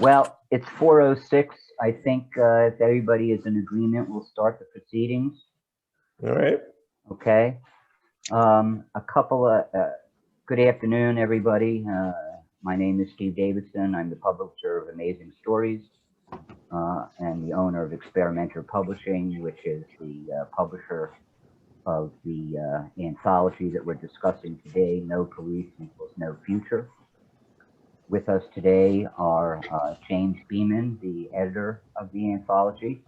Well, it's 4:06. I think if everybody is in agreement, we'll start the proceedings. All right. Okay. A couple of good afternoon, everybody. My name is Steve Davidson. I'm the publisher of Amazing Stories and the owner of Experimenter Publishing, which is the publisher of the anthology that we're discussing today, No Police Equals No Future. With us today are James Beamon, the editor of the anthology,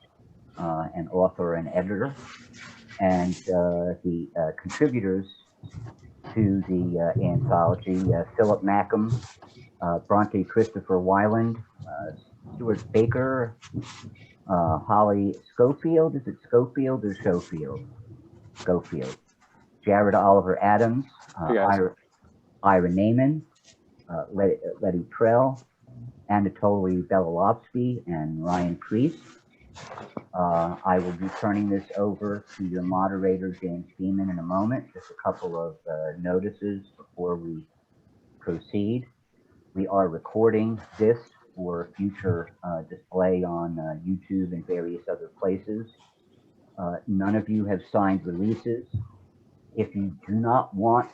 an author and editor, and the contributors to the anthology, Philip Mackham, Bronte Christopher Weiland, Stuart Baker, Holly Schofield. Is it Schofield or Schofield? Schofield. Jared Oliver Adams, Ira Naiman, Letty Trell, Anatoly Belilovsky, and Ryan Priest. I will be turning this over to your moderator, James Beamon, in a moment. Just a couple of notices before we proceed. We are recording this for future display on YouTube and various other places. None of you have signed releases. If you do not want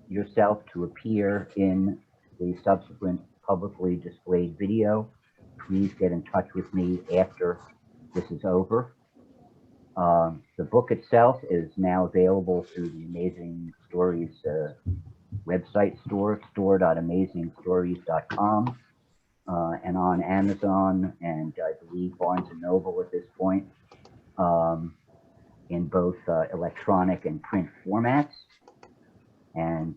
yourself to appear in the subsequent publicly displayed video, please get in touch with me after this is over. The book itself is now available through the Amazing Stories website store.amazingstories.com, and on Amazon and I believe Barnes & Noble at this point, in both electronic and print formats. And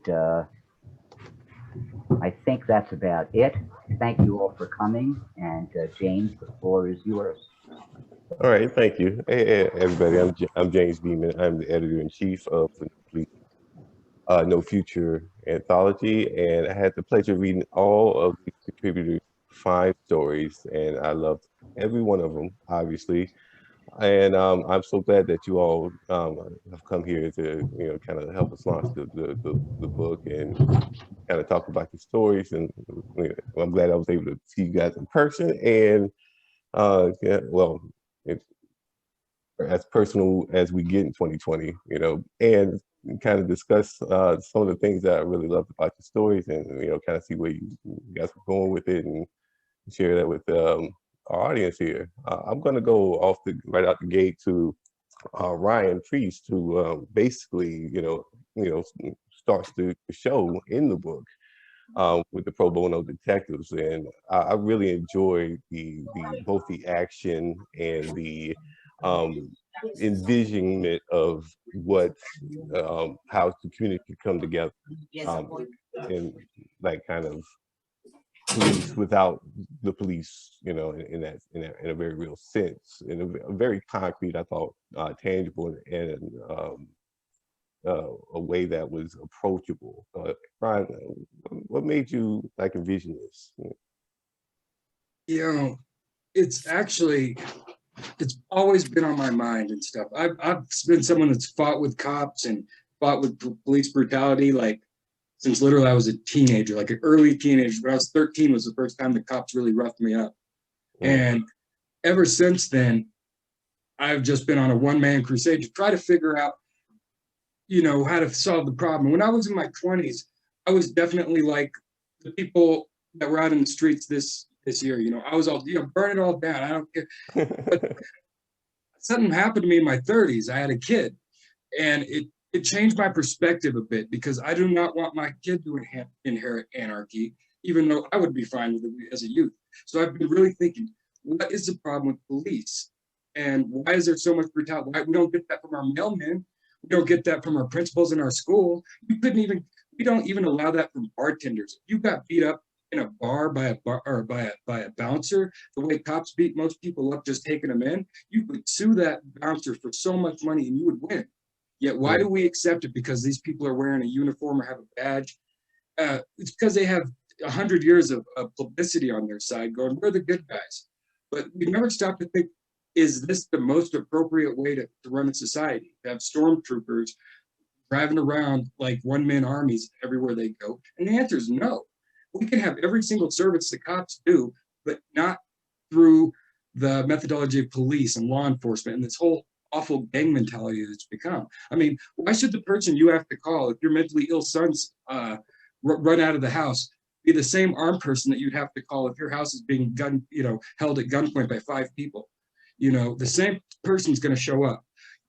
I think that's about it. Thank you all for coming. And James, the floor is yours. All right, thank you. Hey, everybody, I'm James Beamon. I'm the editor-in-chief of the No Future anthology, and I had the pleasure of reading all of the contributors' 5 stories, and I loved every one of them, obviously. And I'm so glad that you all have come here to, kind of help us launch the book and kind of talk about the stories. And I'm glad I was able to see you guys in person. And yeah, well, it's as personal as we get in 2020, and kind of discuss some of the things that I really loved about the stories, and kind of see where you guys are going with it, and share that with our audience here. I'm going to go right out the gate to Ryan Priest, who basically, starts the show in the book with the pro bono detectives, and I really enjoy both the action and the envisionment of what how the community could come together, and like kind of police without the police, in a very real sense, in a very concrete, I thought, tangible, and a way that was approachable. Brian, what made you envision this? It's always been on my mind and stuff. I've been someone that's fought with cops and fought with police brutality, since literally I was a teenager, like an early teenager. When I was 13 was the first time the cops really roughed me up. And ever since then, I've just been on a one-man crusade to try to figure out, how to solve the problem. When I was in my 20s, I was definitely like the people that were out in the streets this year. I was all, burn it all down. I don't care. But something happened to me in my 30s. I had a kid, and it changed my perspective a bit, because I do not want my kid to inherit anarchy, even though I would be fine with it as a youth. So I've been really thinking, what is the problem with police? And why is there so much brutality? Why we don't get that from our mailmen? We don't get that from our principals in our school. We don't even allow that from bartenders. If you got beat up in a bar by a bouncer, the way cops beat most people up just taking them in, you could sue that bouncer for so much money and you would win. Yet why do we accept it? Because these people are wearing a uniform or have a badge. It's because they have 100 years of publicity on their side going, we're the good guys. But we never stop to think, is this the most appropriate way to run a society? To have stormtroopers driving around like one-man armies everywhere they go? And the answer is no. We can have every single service the cops do, but not through the methodology of police and law enforcement and this whole awful gang mentality that's become. I mean, why should the person you have to call if your mentally ill son's run out of the house be the same armed person that you'd have to call if your house is being held at gunpoint by 5 people? The same person's going to show up.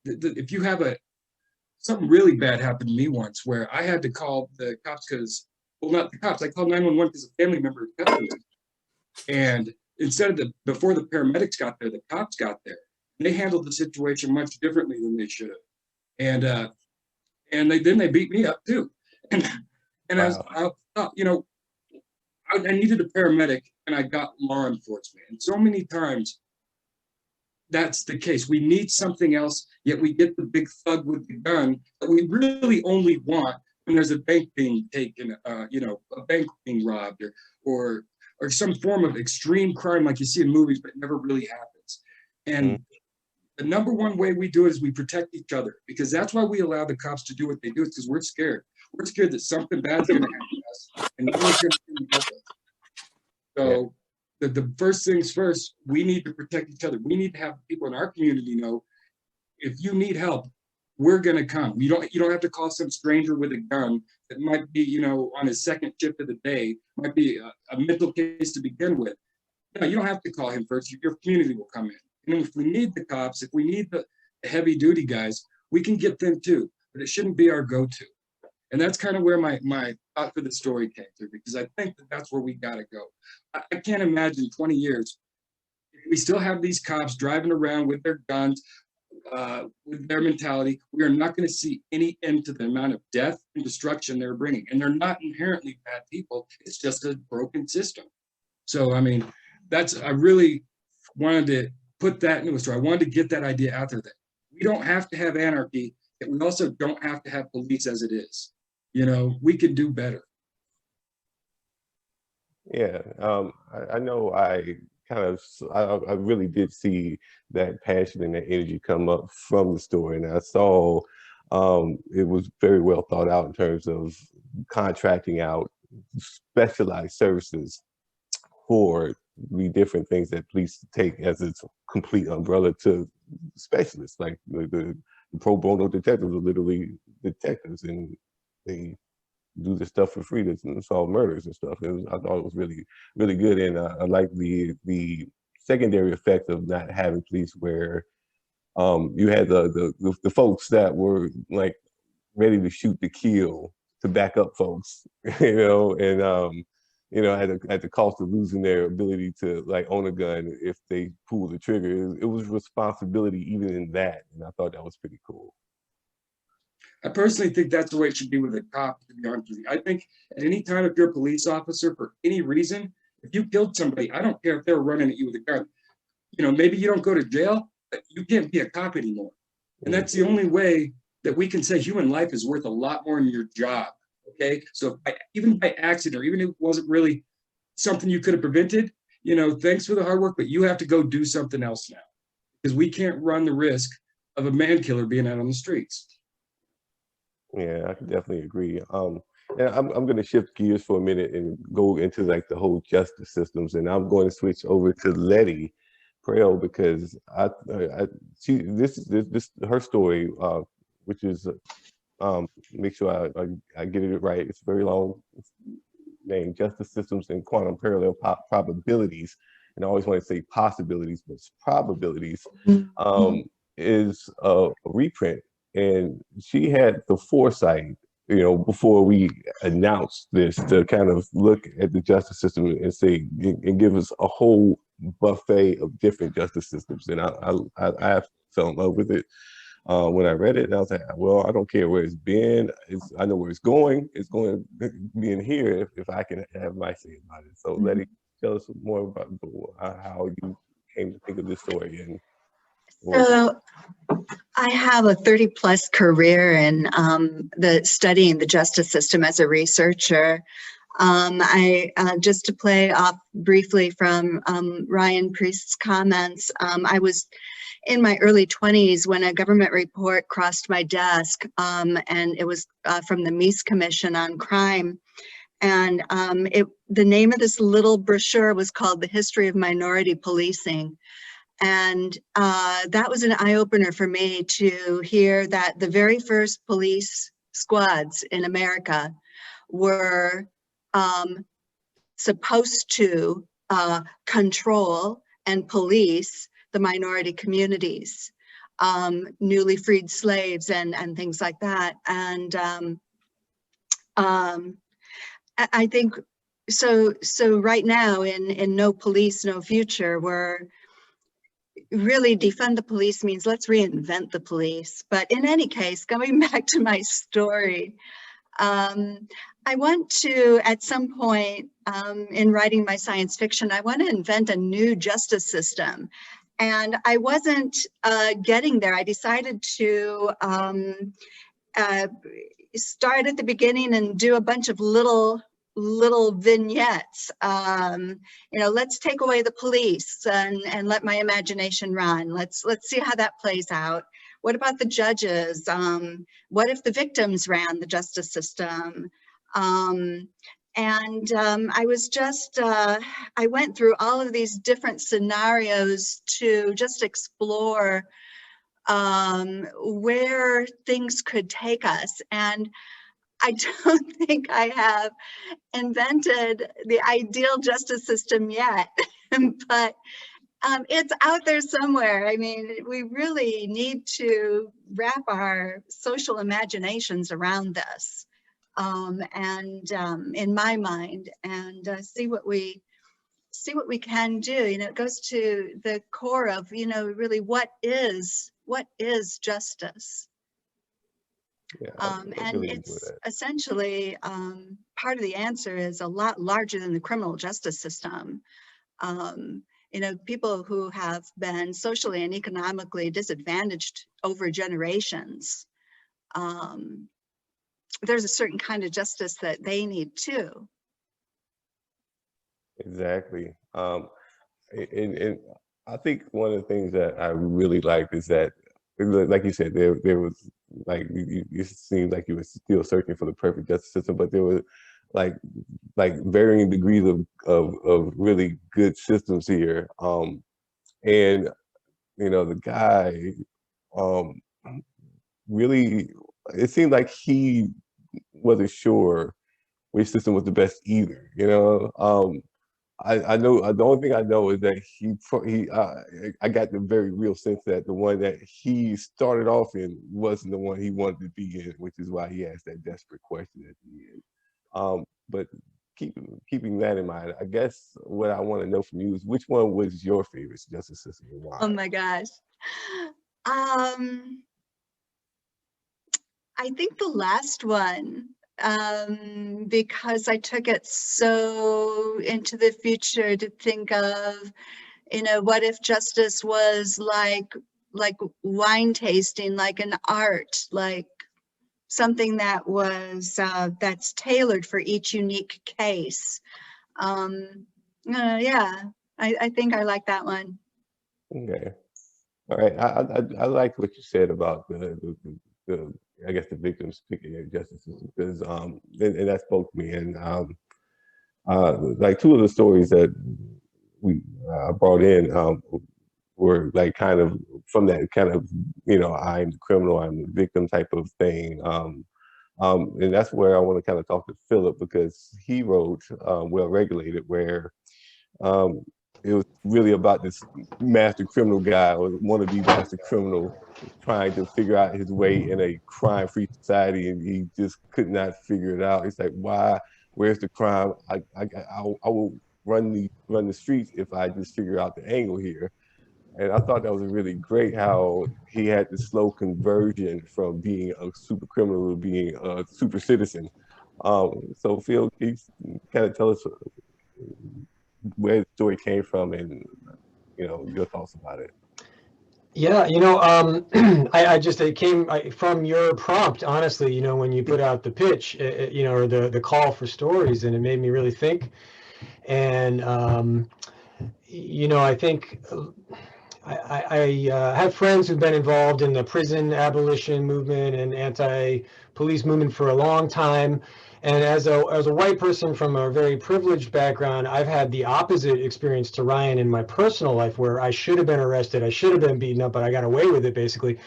If you have something really bad happened to me once where I had to call the cops because, well, not the cops, I called 911 because a family member got me. And instead of before the paramedics got there, the cops got there. They handled the situation much differently than they should have. And they beat me up too. And wow. I needed a paramedic and I got law enforcement. And so many times that's the case. We need something else, yet we get the big thug with the gun that we really only want when there's a bank being taken, a bank being robbed or some form of extreme crime like you see in movies, but it never really happens. And the number one way we do it is we protect each other, because that's why we allow the cops to do what they do. It's because we're scared. We're scared that something bad's going to happen to us and no one's going to help us. So the first things first, we need to protect each other. We need to have people in our community know, if you need help, we're going to come. You don't have to call some stranger with a gun that might be, on his second shift of the day, might be a mental case to begin with. No, you don't have to call him first. Your community will come in. And if we need the cops, if we need the heavy duty guys, we can get them too, but it shouldn't be our go-to. And that's kind of where my thought for the story came through, because I think that's where we got to go. I can't imagine 20 years, if we still have these cops driving around with their guns, with their mentality, we are not going to see any end to the amount of death and destruction they're bringing. And they're not inherently bad people. It's just a broken system. So, I mean, I really wanted to put that into a story. I wanted to get that idea out there that we don't have to have anarchy, but we also don't have to have police as it is. We can do better. Yeah, I know I really did see that passion and that energy come up from the story, and I saw it was very well thought out in terms of contracting out specialized services for the different things that police take as its complete umbrella to specialists. Like the pro bono detectives are literally detectives, and they do this stuff for free to solve murders and stuff. I thought it was really, really good, and I like the secondary effect of not having police, where you had the folks that were like ready to shoot to kill to back up folks, and at the cost of losing their ability to like own a gun if they pull the trigger. It was responsibility even in that, and I thought that was pretty cool. I personally think that's the way it should be with a cop, to be honest with you. I think at any time, if you're a police officer for any reason, if you killed somebody, I don't care if they're running at you with a gun. Maybe you don't go to jail, but you can't be a cop anymore. And that's the only way that we can say human life is worth a lot more than your job. Okay, so even by accident, or even if it wasn't really something you could have prevented, thanks for the hard work, but you have to go do something else now, because we can't run the risk of a man killer being out on the streets. Yeah, I can definitely agree. And I'm going to shift gears for a minute and go into like the whole justice systems, and I'm going to switch over to Letty Prell, because this her story, which is make sure I get it right. It's a very long name: Justice Systems and Quantum Parallel Probabilities. And I always want to say possibilities, but it's probabilities. Is a reprint. And she had the foresight, before we announced this, to kind of look at the justice system and say, and give us a whole buffet of different justice systems. And I fell in love with it when I read it. And I was like, well, I don't care where it's been. I know where it's going. It's going to be in here if I can have my say about it. So Letty, tell us more about how you came to think of this story. And so I have a 30-plus career in studying the justice system as a researcher. I just to play off briefly from Ryan Priest's comments, I was in my early 20s when a government report crossed my desk, and it was from the Meese Commission on Crime. And the name of this little brochure was called The History of Minority Policing. And that was an eye-opener for me to hear that the very first police squads in America were supposed to control and police the minority communities, newly freed slaves and things like that. And I think so right now in No Police, No Future, we're really defund the police means let's reinvent the police. But in any case, going back to my story, I want to, at some point in writing my science fiction, I want to invent a new justice system. And I wasn't getting there. I decided to start at the beginning and do a bunch of little vignettes. Let's take away the police and let my imagination run. Let's see how that plays out. What about the judges? What if the victims ran the justice system? I was just, I went through all of these different scenarios to just explore where things could take us. And I don't think I have invented the ideal justice system yet, but it's out there somewhere. I mean, we really need to wrap our social imaginations around this, in my mind, and see what we can do. It goes to the core of, really what is justice. Yeah, and really it's essentially part of the answer is a lot larger than the criminal justice system. People who have been socially and economically disadvantaged over generations, there's a certain kind of justice that they need too. Exactly. And I think one of the things that I really liked is that, like you said, there was like you seemed like you were still searching for the perfect justice system, but there were like varying degrees of really good systems here. And the guy really, it seemed like he wasn't sure which system was the best either. I know the only thing I know is that I got the very real sense that the one that he started off in wasn't the one he wanted to be in, which is why he asked that desperate question at the end. But keeping that in mind, I guess what I want to know from you is which one was your favorite justice system and why? Oh my gosh. I think the last one, because I took it so into the future to think of, what if justice was like wine tasting, like an art, like something that was that's tailored for each unique case. Yeah, I think I like that one. Okay. All right. I liked what you said about the I guess the victims picking their justice system, because and that spoke to me. And like two of the stories that we brought in were like kind of from that kind of I'm the criminal, I'm the victim type of thing. And that's where I want to kind of talk to Philip, because he wrote Well Regulated, where it was really about this master criminal guy, or wannabe master criminal, trying to figure out his way in a crime-free society, and he just could not figure it out. It's like, why? Where's the crime? I will run the streets if I just figure out the angle here. And I thought that was really great how he had the slow conversion from being a super criminal to being a super citizen. So Phil, can you kind of tell us where the story came from and your thoughts about it? Yeah, it came from your prompt, honestly, when you put out the pitch, or the call for stories, and it made me really think. And I think I have friends who've been involved in the prison abolition movement and anti-police movement for a long time. And as a white person from a very privileged background, I've had the opposite experience to Ryan in my personal life, where I should have been arrested, I should have been beaten up, but I got away with it, basically.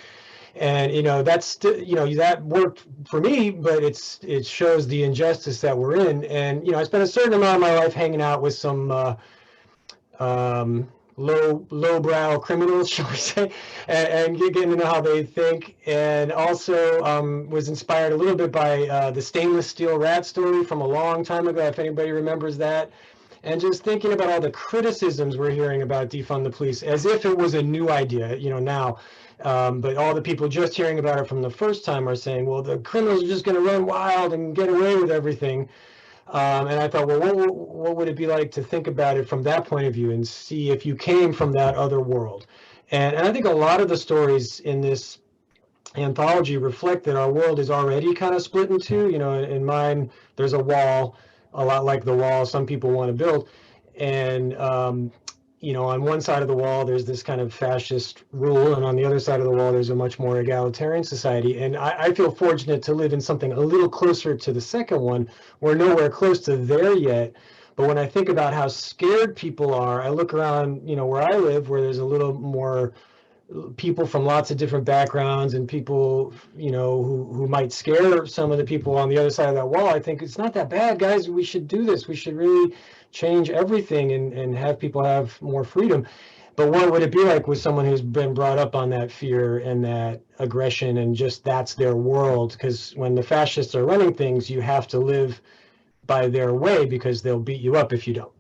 And that's that worked for me, but it shows the injustice that we're in. And I spent a certain amount of my life hanging out with some lowbrow criminals, shall we say, and getting to know how they think. And also was inspired a little bit by the stainless steel rat story from a long time ago, if anybody remembers that. And just thinking about all the criticisms we're hearing about defund the police, as if it was a new idea, now. But all the people just hearing about it from the first time are saying, well, the criminals are just going to run wild and get away with everything. And I thought, well, what would it be like to think about it from that point of view and see if you came from that other world? And I think a lot of the stories in this anthology reflect that our world is already kind of split in two. In mine, there's a wall, a lot like the wall some people want to build. And on one side of the wall, there's this kind of fascist rule, and on the other side of the wall, there's a much more egalitarian society. And I feel fortunate to live in something a little closer to the second one. We're nowhere close to there yet. But when I think about how scared people are, I look around, where I live, where there's a little more people from lots of different backgrounds and people, who might scare some of the people on the other side of that wall. I think it's not that bad, guys. We should do this. We should really change everything and have people have more freedom. But what would it be like with someone who's been brought up on that fear and that aggression and just that's their world? Because when the fascists are running things, you have to live by their way because they'll beat you up if you don't.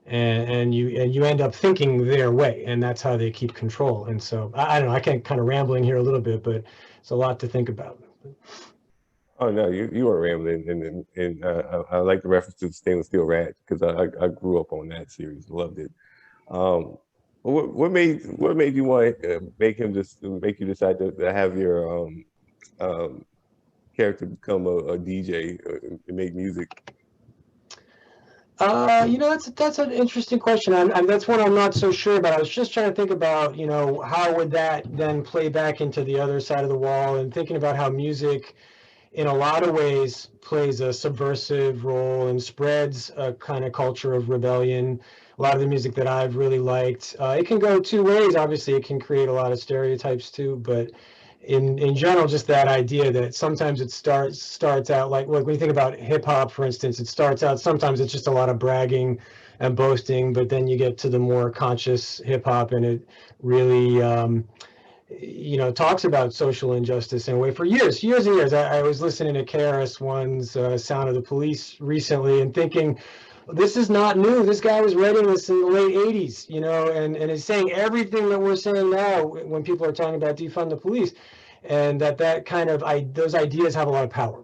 And you end up thinking their way, and that's how they keep control. And so I don't know, I can't kind of rambling here a little bit, but it's a lot to think about. Oh no, you are rambling, and I like the reference to the stainless steel rat because I grew up on that series, loved it. What made you want make you decide to have your character become a DJ and make music? That's an interesting question. And that's one I'm not so sure about. I was just trying to think about, how would that then play back into the other side of the wall, and thinking about how music in a lot of ways plays a subversive role and spreads a kind of culture of rebellion. A lot of the music that I've really liked, it can go two ways. Obviously, it can create a lot of stereotypes too, but in general, just that idea that sometimes it starts out like when you think about hip hop, for instance, it starts out, sometimes it's just a lot of bragging and boasting, but then you get to the more conscious hip hop and it really, talks about social injustice in a way for years and years. I was listening to KRS-One's Sound of the Police recently and thinking, this is not new. This guy was writing this in the late 80s, and is saying everything that we're saying now when people are talking about defund the police, and that kind of, those ideas have a lot of power,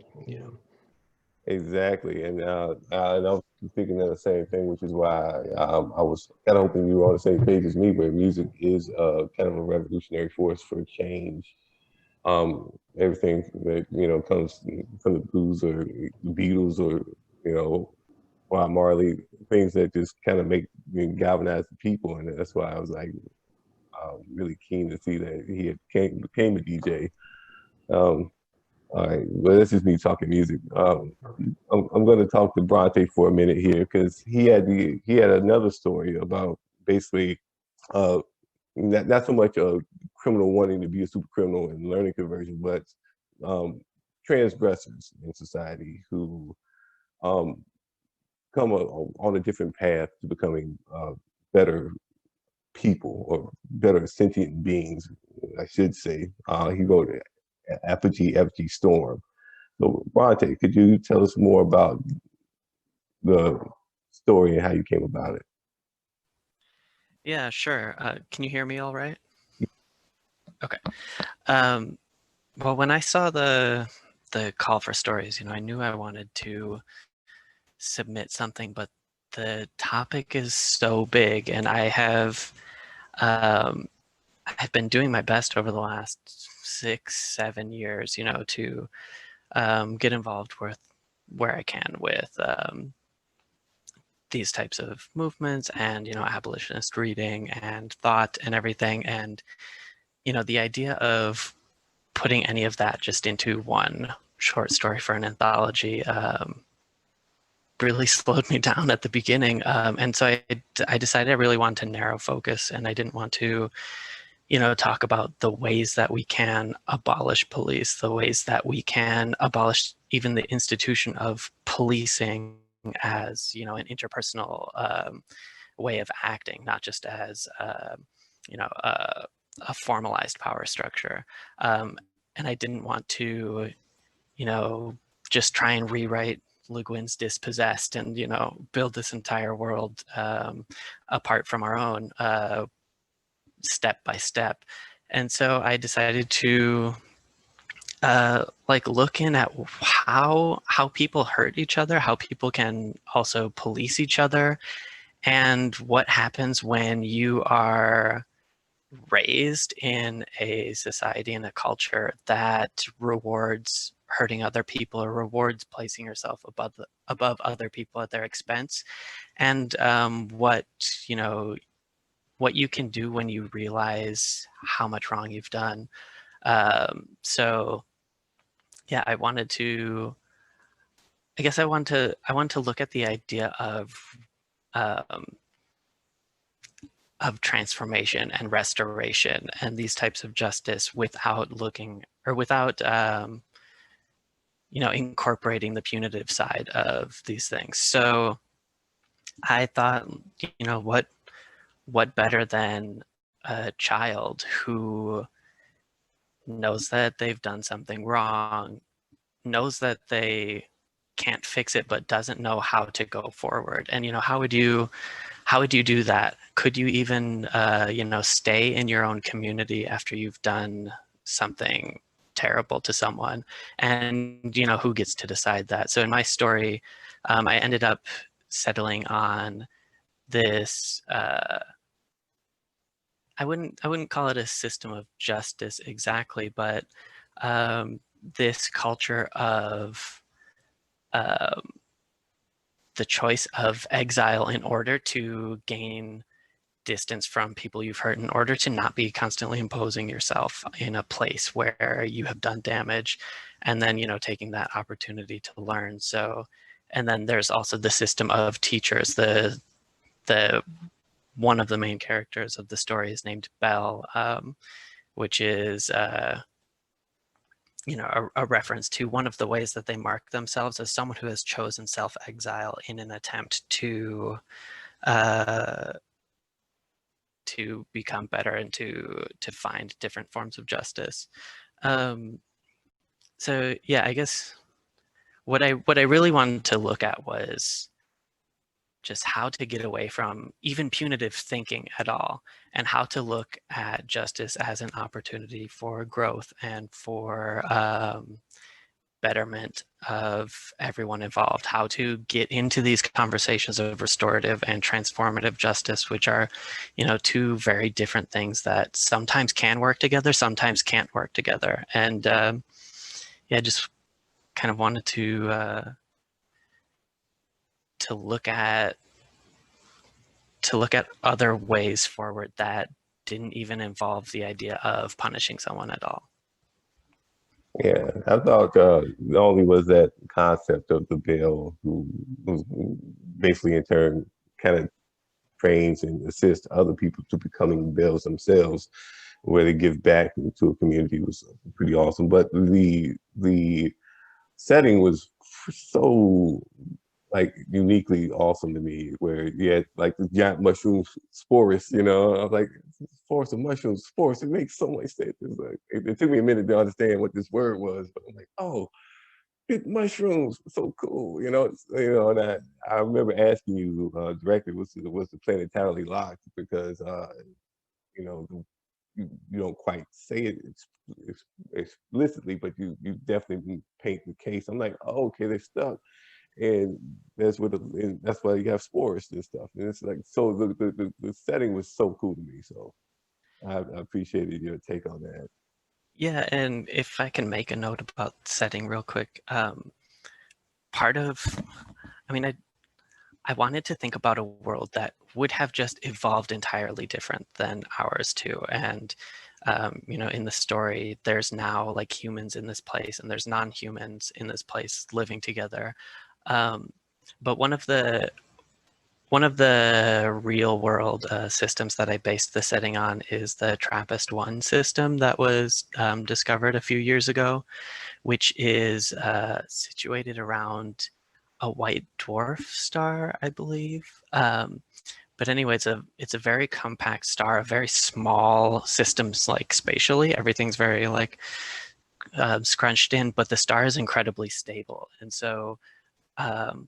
Exactly, and I was thinking of the same thing, which is why I was kind of hoping you were on the same page as me, where music is kind of a revolutionary force for change. Everything that comes from the blues or the Beatles or Bob Marley, things that just kind of make galvanize the people, and that's why I was like really keen to see that he became a DJ. All right, well, this is me talking music. I'm going to talk to Bronte for a minute here because he had another story about basically not so much a criminal wanting to be a super criminal and learning conversion, but transgressors in society who come on a different path to becoming better people or better sentient beings, I should say. He wrote Effigy Storm. So Bronte, could you tell us more about the story and how you came about it? Yeah, sure. Can you hear me all right? Okay. Well, when I saw the call for stories, I knew I wanted to submit something, but the topic is so big, and I've been doing my best over the last 6-7 years, to get involved with where I can with these types of movements and, abolitionist reading and thought and everything. And, the idea of putting any of that just into one short story for an anthology really slowed me down at the beginning. And so I decided I really wanted to narrow focus, and I didn't want to, talk about the ways that we can abolish police, the ways that we can abolish even the institution of policing as, an interpersonal way of acting, not just as, a formalized power structure. And I didn't want to, just try and rewrite Le Guin's Dispossessed and, build this entire world apart from our own step by step. And so I decided to look in at how people hurt each other, how people can also police each other, and what happens when you are raised in a society and a culture that rewards hurting other people or rewards placing yourself above other people at their expense, and what you can do when you realize how much wrong you've done. So yeah, I want to look at the idea of transformation and restoration and these types of justice without incorporating the punitive side of these things. So I thought, what better than a child who knows that they've done something wrong, knows that they can't fix it, but doesn't know how to go forward. And, how would you do that? Could you even, stay in your own community after you've done something terrible to someone? And, who gets to decide that? So in my story, I ended up settling on this, I wouldn't call it a system of justice exactly, but this culture of the choice of exile in order to gain distance from people you've hurt, in order to not be constantly imposing yourself in a place where you have done damage, and then, taking that opportunity to learn. So, and then there's also the system of teachers. The one of the main characters of the story is named Belle, which is a reference to one of the ways that they mark themselves as someone who has chosen self-exile in an attempt to become better and to find different forms of justice. So yeah, I guess what I really wanted to look at was just how to get away from even punitive thinking at all, and how to look at justice as an opportunity for growth and for betterment of everyone involved, how to get into these conversations of restorative and transformative justice, which are, two very different things that sometimes can work together, sometimes can't work together. And yeah, just kind of wanted to look at other ways forward that didn't even involve the idea of punishing someone at all. Yeah, I thought not only was that concept of the bill, who basically in turn kind of trains and assists other people to becoming bills themselves, where they give back to a community, was pretty awesome. But the setting was so uniquely awesome to me, where you had the giant mushroom spores, I was like, forest of mushrooms, spores, it makes so much sense. It took me a minute to understand what this word was, but I'm like, oh, big mushrooms, so cool, and I remember asking you directly, was the planetarily locked, because you don't quite say it explicitly, but you definitely paint the case. I'm like, oh, okay, they're stuck. And that's why you have spores and stuff. And it's so the setting was so cool to me. So I appreciated your take on that. Yeah, and if I can make a note about setting real quick, part of, I I wanted to think about a world that would have just evolved entirely different than ours too. And, you know, in the story, there's now like humans in this place and there's non-humans in this place living together. But one of the real world systems that I based the setting on is the TRAPPIST-1 system that was discovered a few years ago, which is situated around a white dwarf star, I believe. But anyway, it's a very compact star, a very small systems, like spatially, everything's very like scrunched in, but the star is incredibly stable. And so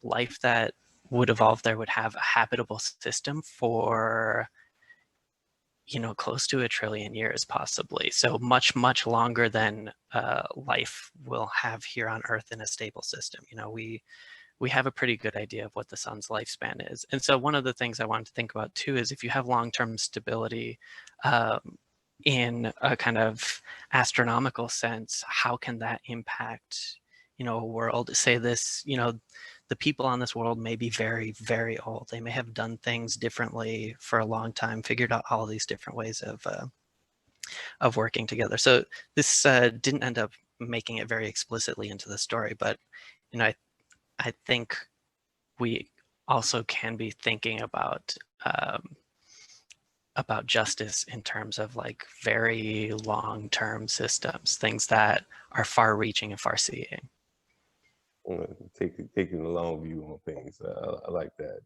life that would evolve there would have a habitable system for, you know, close to 1 trillion years possibly. So much, much longer than life will have here on Earth in a stable system. You know, we have a pretty good idea of what the sun's lifespan is. And so one of the things I wanted to think about too is if you have long-term stability in a kind of astronomical sense, how can that impact, you know, a world? Say this, you know, the people on this world may be very, very old. They may have done things differently for a long time, figured out all these different ways of working together. So this didn't end up making it very explicitly into the story, but, you know, I think we also can be thinking about justice in terms of like very long-term systems, things that are far-reaching and far-seeing. Taking a long view on things. I like that.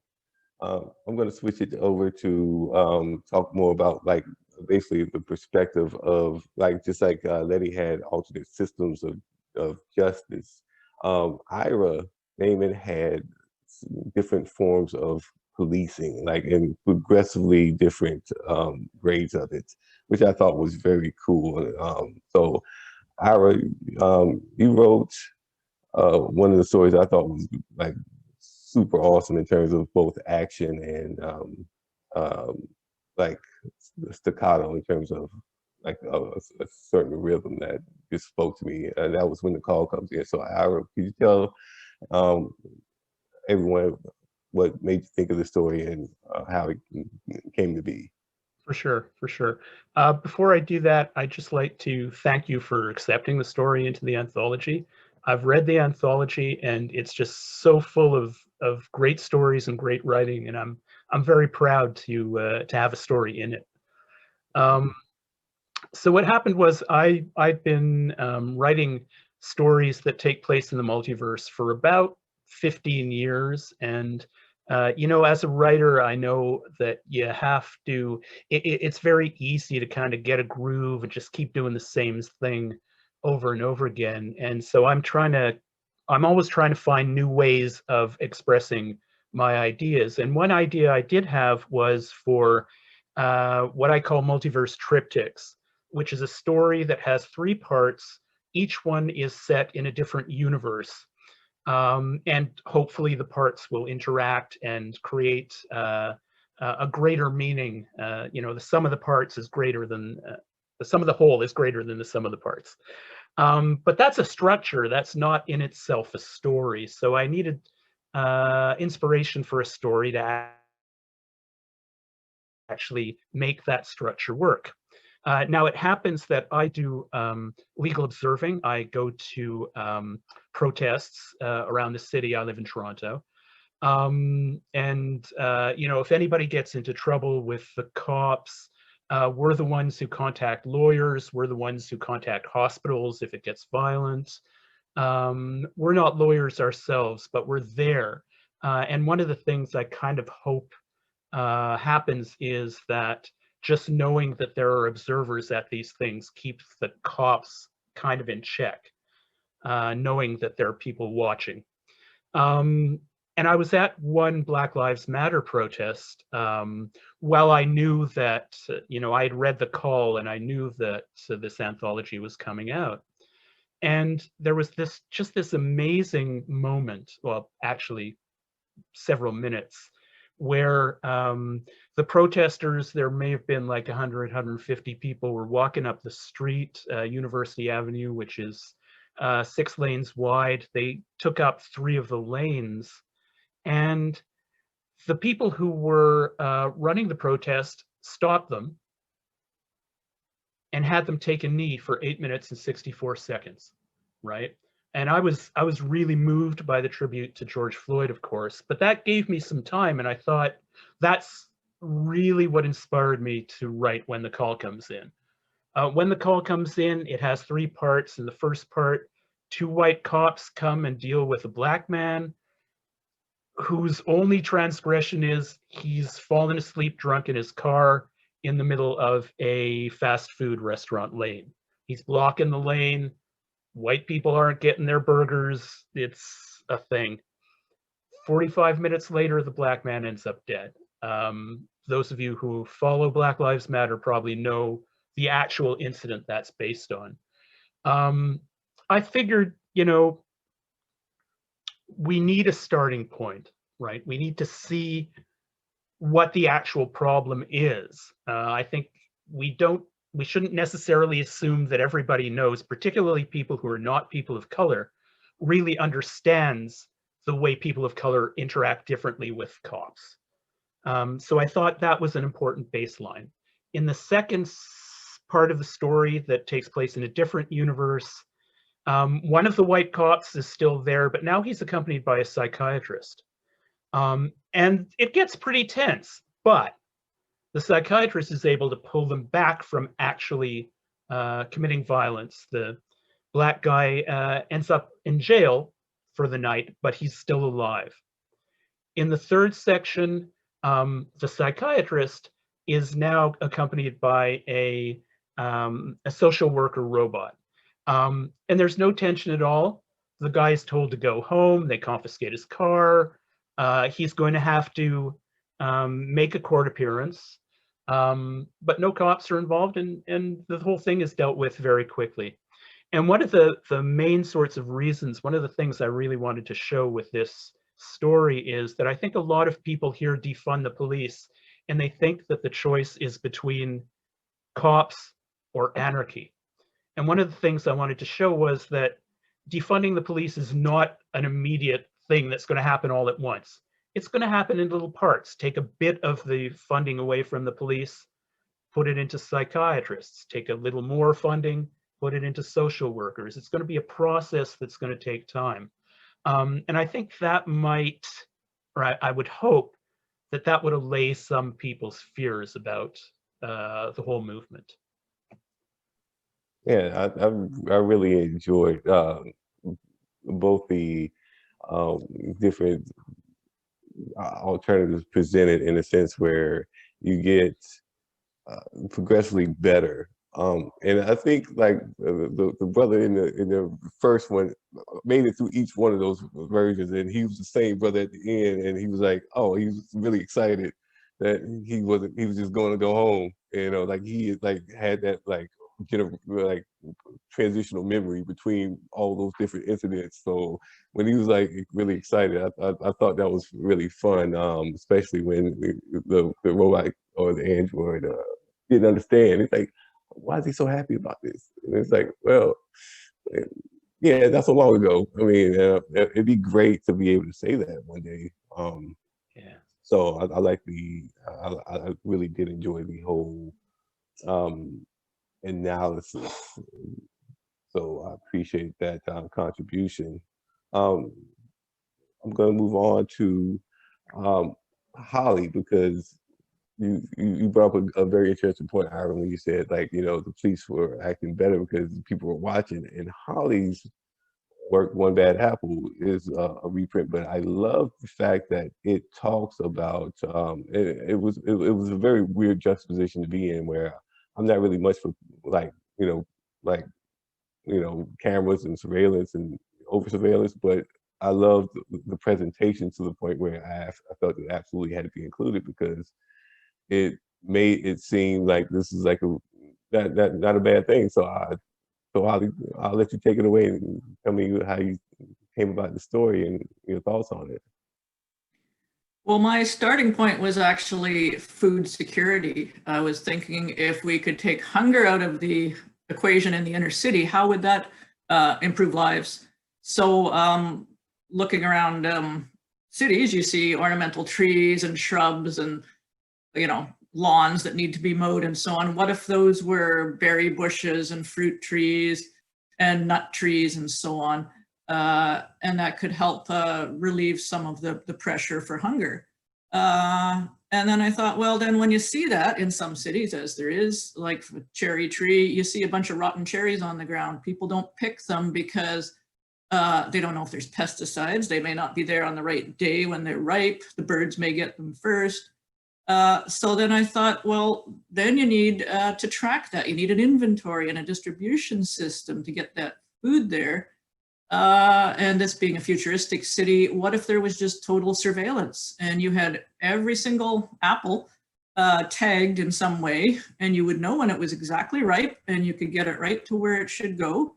I'm going to switch it over to talk more about like basically the perspective of like just like Letty had alternate systems of justice. Ira Beamon had different forms of policing, like in progressively different grades of it, which I thought was very cool. So Ira, you wrote one of the stories I thought was like super awesome in terms of both action and like staccato in terms of like a certain rhythm that just spoke to me. And that was When the Call Comes In. So Ira, could you tell everyone what made you think of the story and how it came to be? For sure, for sure. Before I do that, I'd just like to thank you for accepting the story into the anthology. I've read the anthology and it's just so full of great stories and great writing, and I'm very proud to have a story in it. So what happened was I've been writing stories that take place in the multiverse for about 15 years, and you know, as a writer, I know that you have to, it's very easy to kind of get a groove and just keep doing the same thing over and over again. And so I'm always trying to find new ways of expressing my ideas. And one idea I did have was for what I call multiverse triptychs, which is a story that has 3 parts. Each one is set in a different universe. And hopefully the parts will interact and create a greater meaning. You know, the sum of the parts is greater than, the sum of the whole is greater than the sum of the parts. But that's a structure, that's not in itself a story. So I needed inspiration for a story to actually make that structure work. Now, it happens that I do legal observing. I go to protests around the city. I live in Toronto. You know, if anybody gets into trouble with the cops, we're the ones who contact lawyers. We're the ones who contact hospitals if it gets violent. We're not lawyers ourselves, but we're there. And one of the things I kind of hope happens is that just knowing that there are observers at these things keeps the cops kind of in check, knowing that there are people watching. And I was at one Black Lives Matter protest while I knew that, you know, I had read the call and I knew that this anthology was coming out. And there was just this amazing moment, well, actually several minutes, where the protesters, there may have been like 100, 150 people, were walking up the street, University Avenue, which is 6 lanes wide. They took up 3 of the lanes, and the people who were running the protest stopped them and had them take a knee for 8 minutes and 64 seconds, right? And I was really moved by the tribute to George Floyd, of course, but that gave me some time, and I thought that's really what inspired me to write When the Call Comes In. When the Call Comes In, it has 3 parts. In the first part, 2 white cops come and deal with a black man whose only transgression is he's fallen asleep drunk in his car in the middle of a fast food restaurant lane. He's blocking the lane. White people aren't getting their burgers. It's a thing. 45 minutes later, the black man ends up dead. Those of you who follow Black Lives Matter probably know the actual incident that's based on. I figured, you know, we need a starting point, right? We need to see what the actual problem is. I think we shouldn't necessarily assume that everybody knows, particularly people who are not people of color, really understands the way people of color interact differently with cops. So I thought that was an important baseline. In the second part of the story that takes place in a different universe, one of the white cops is still there, but now he's accompanied by a psychiatrist. And it gets pretty tense, but the psychiatrist is able to pull them back from actually committing violence. The black guy ends up in jail for the night, but he's still alive. In the third section, the psychiatrist is now accompanied by a social worker robot. And there's no tension at all. The guy is told to go home. They confiscate his car. He's going to have to make a court appearance, but no cops are involved, and the whole thing is dealt with very quickly. And one of the main sorts of reasons, one of the things I really wanted to show with this story is that I think a lot of people here defund the police, and they think that the choice is between cops or anarchy. And one of the things I wanted to show was that defunding the police is not an immediate thing that's going to happen all at once. It's going to happen in little parts. Take a bit of the funding away from the police, put it into psychiatrists, take a little more funding, put it into social workers. It's going to be a process that's going to take time. And I think that might, or I would hope that that would allay some people's fears about the whole movement. Yeah, I really enjoyed both the different alternatives presented, in a sense where you get progressively better. And I think like the brother in the first one made it through each one of those versions, and he was the same brother at the end, and he was like, oh, he was really excited that he was just going to go home, you know, like he like had that like transitional memory between all those different incidents. So when he was like really excited, I thought that was really fun, especially when the robot or the android didn't understand. It's like, why is he so happy about this? And it's like, well, yeah, that's a long ago. I mean, it'd be great to be able to say that one day. Yeah. So I like I really did enjoy the whole analysis. So I appreciate that contribution. I'm going to move on to Holly, because you brought up a very interesting point, Aaron, when you said, like, you know, the police were acting better because people were watching. And Holly's work, One Bad Apple, is a reprint, but I love the fact that it talks about it was a very weird juxtaposition to be in, where I'm not really much for cameras and surveillance and over surveillance, but I love the presentation to the point where I felt it absolutely had to be included, because it made it seem like this is like not a bad thing. So I'll let you take it away and tell me how you came about the story and your thoughts on it. Well, my starting point was actually food security. I was thinking, if we could take hunger out of the equation in the inner city, how would that improve lives? So looking around cities, you see ornamental trees and shrubs and, you know, lawns that need to be mowed and so on. What if those were berry bushes and fruit trees and nut trees and so on? And that could help relieve some of the pressure for hunger. And then I thought, well, then when you see that in some cities, as there is, like a cherry tree, you see a bunch of rotten cherries on the ground. People don't pick them because they don't know if there's pesticides. They may not be there on the right day when they're ripe. The birds may get them first. So then I thought, well, then you need to track that. You need an inventory and a distribution system to get that food there. And this being a futuristic city, what if there was just total surveillance and you had every single apple tagged in some way, and you would know when it was exactly ripe and you could get it right to where it should go,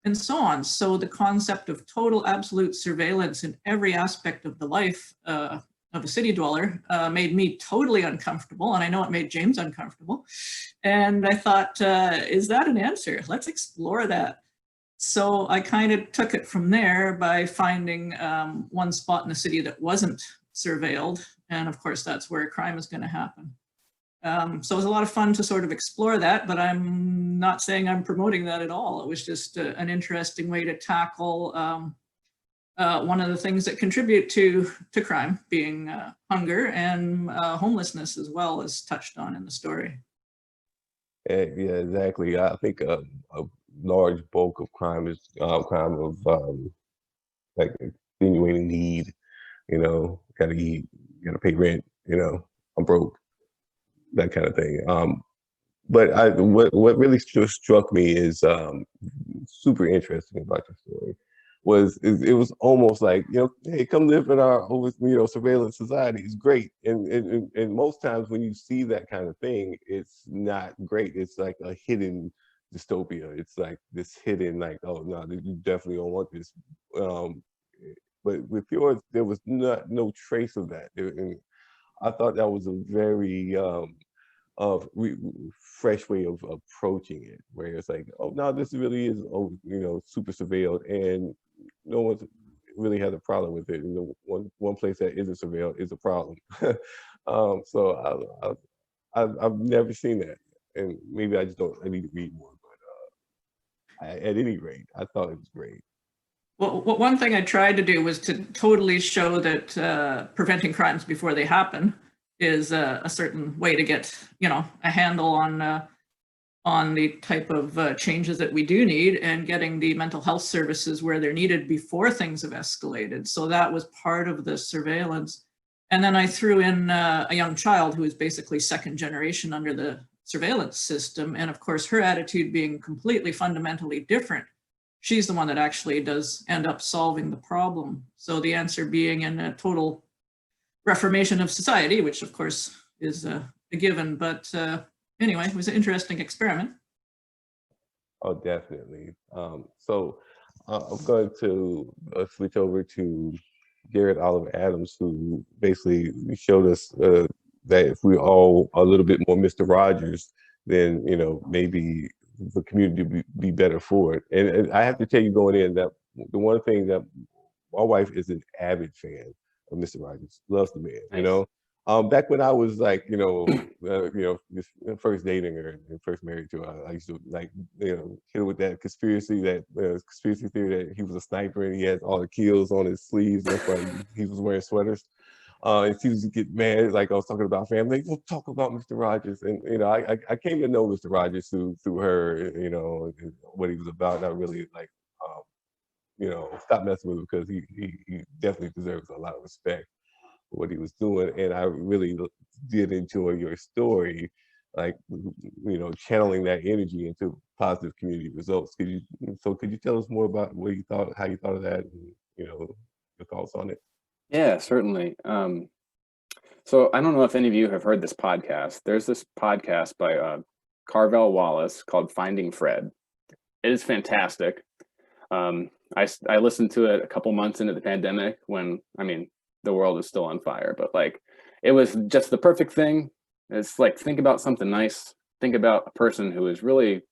and so on. So the concept of total absolute surveillance in every aspect of the life of a city dweller made me totally uncomfortable, and I know it made James uncomfortable. And I thought, is that an answer? Let's explore that. So I kind of took it from there by finding one spot in the city that wasn't surveilled. And of course, that's where crime is going to happen. So it was a lot of fun to sort of explore that, but I'm not saying I'm promoting that at all. It was just an interesting way to tackle one of the things that contribute to crime, being hunger and homelessness as well, as touched on in the story. Yeah, exactly. I think a large bulk of crime is crime of like extenuating need. You know, gotta eat, gotta pay rent. You know, I'm broke, that kind of thing. But what really struck me is super interesting about your story was it was almost like, you know, hey, come live in our surveillance society. It's great, and most times when you see that kind of thing, it's not great. It's like a hidden dystopia. It's like this hidden, like, oh no, you definitely don't want this. But with yours, there was no trace of that. And I thought that was a very fresh way of approaching it, where it's like, oh no, this really is, super surveilled, and no one's really has a problem with it. And the one place that isn't surveilled is a problem. So I've never seen that, and maybe I need to read more. But at any rate, I thought it was great. Well, one thing I tried to do was to totally show that preventing crimes before they happen is a certain way to get, a handle on the type of changes that we do need, and getting the mental health services where they're needed before things have escalated. So that was part of the surveillance. And then I threw in a young child who is basically second generation under the surveillance system. And of course, her attitude being completely fundamentally different. She's the one that actually does end up solving the problem. So the answer being in a total reformation of society, which of course is a given, but anyway, it was an interesting experiment. Oh, definitely. So I'm going to switch over to Garrett Oliver Adams, who basically showed us that if we're all a little bit more Mr. Rogers, then, maybe the community would be better for it. And I have to tell you going in that the one thing that my wife is an avid fan of Mr. Rogers, loves the man, Nice. Back when I was like, just first dating her and first married to her, I used to like, hit her with that conspiracy theory that he was a sniper and he had all the kills on his sleeves. That's why he was wearing sweaters. And she was get mad, like I was talking about family. We'll talk about Mr. Rogers, and I came to know Mr. Rogers through her, and what he was about. And I really like, stopped messing with him because he definitely deserves a lot of respect for what he was doing. And I really did enjoy your story, like, channeling that energy into positive community results. Could you tell us more about what you thought, how you thought of that, and your thoughts on it? Yeah, certainly. So I don't know if any of you have heard this podcast. There's this podcast by Carvel Wallace called Finding Fred. It is fantastic. I listened to it a couple months into the pandemic when, the world is still on fire, but like, it was just the perfect thing. It's like, think about something nice. Think about a person who is really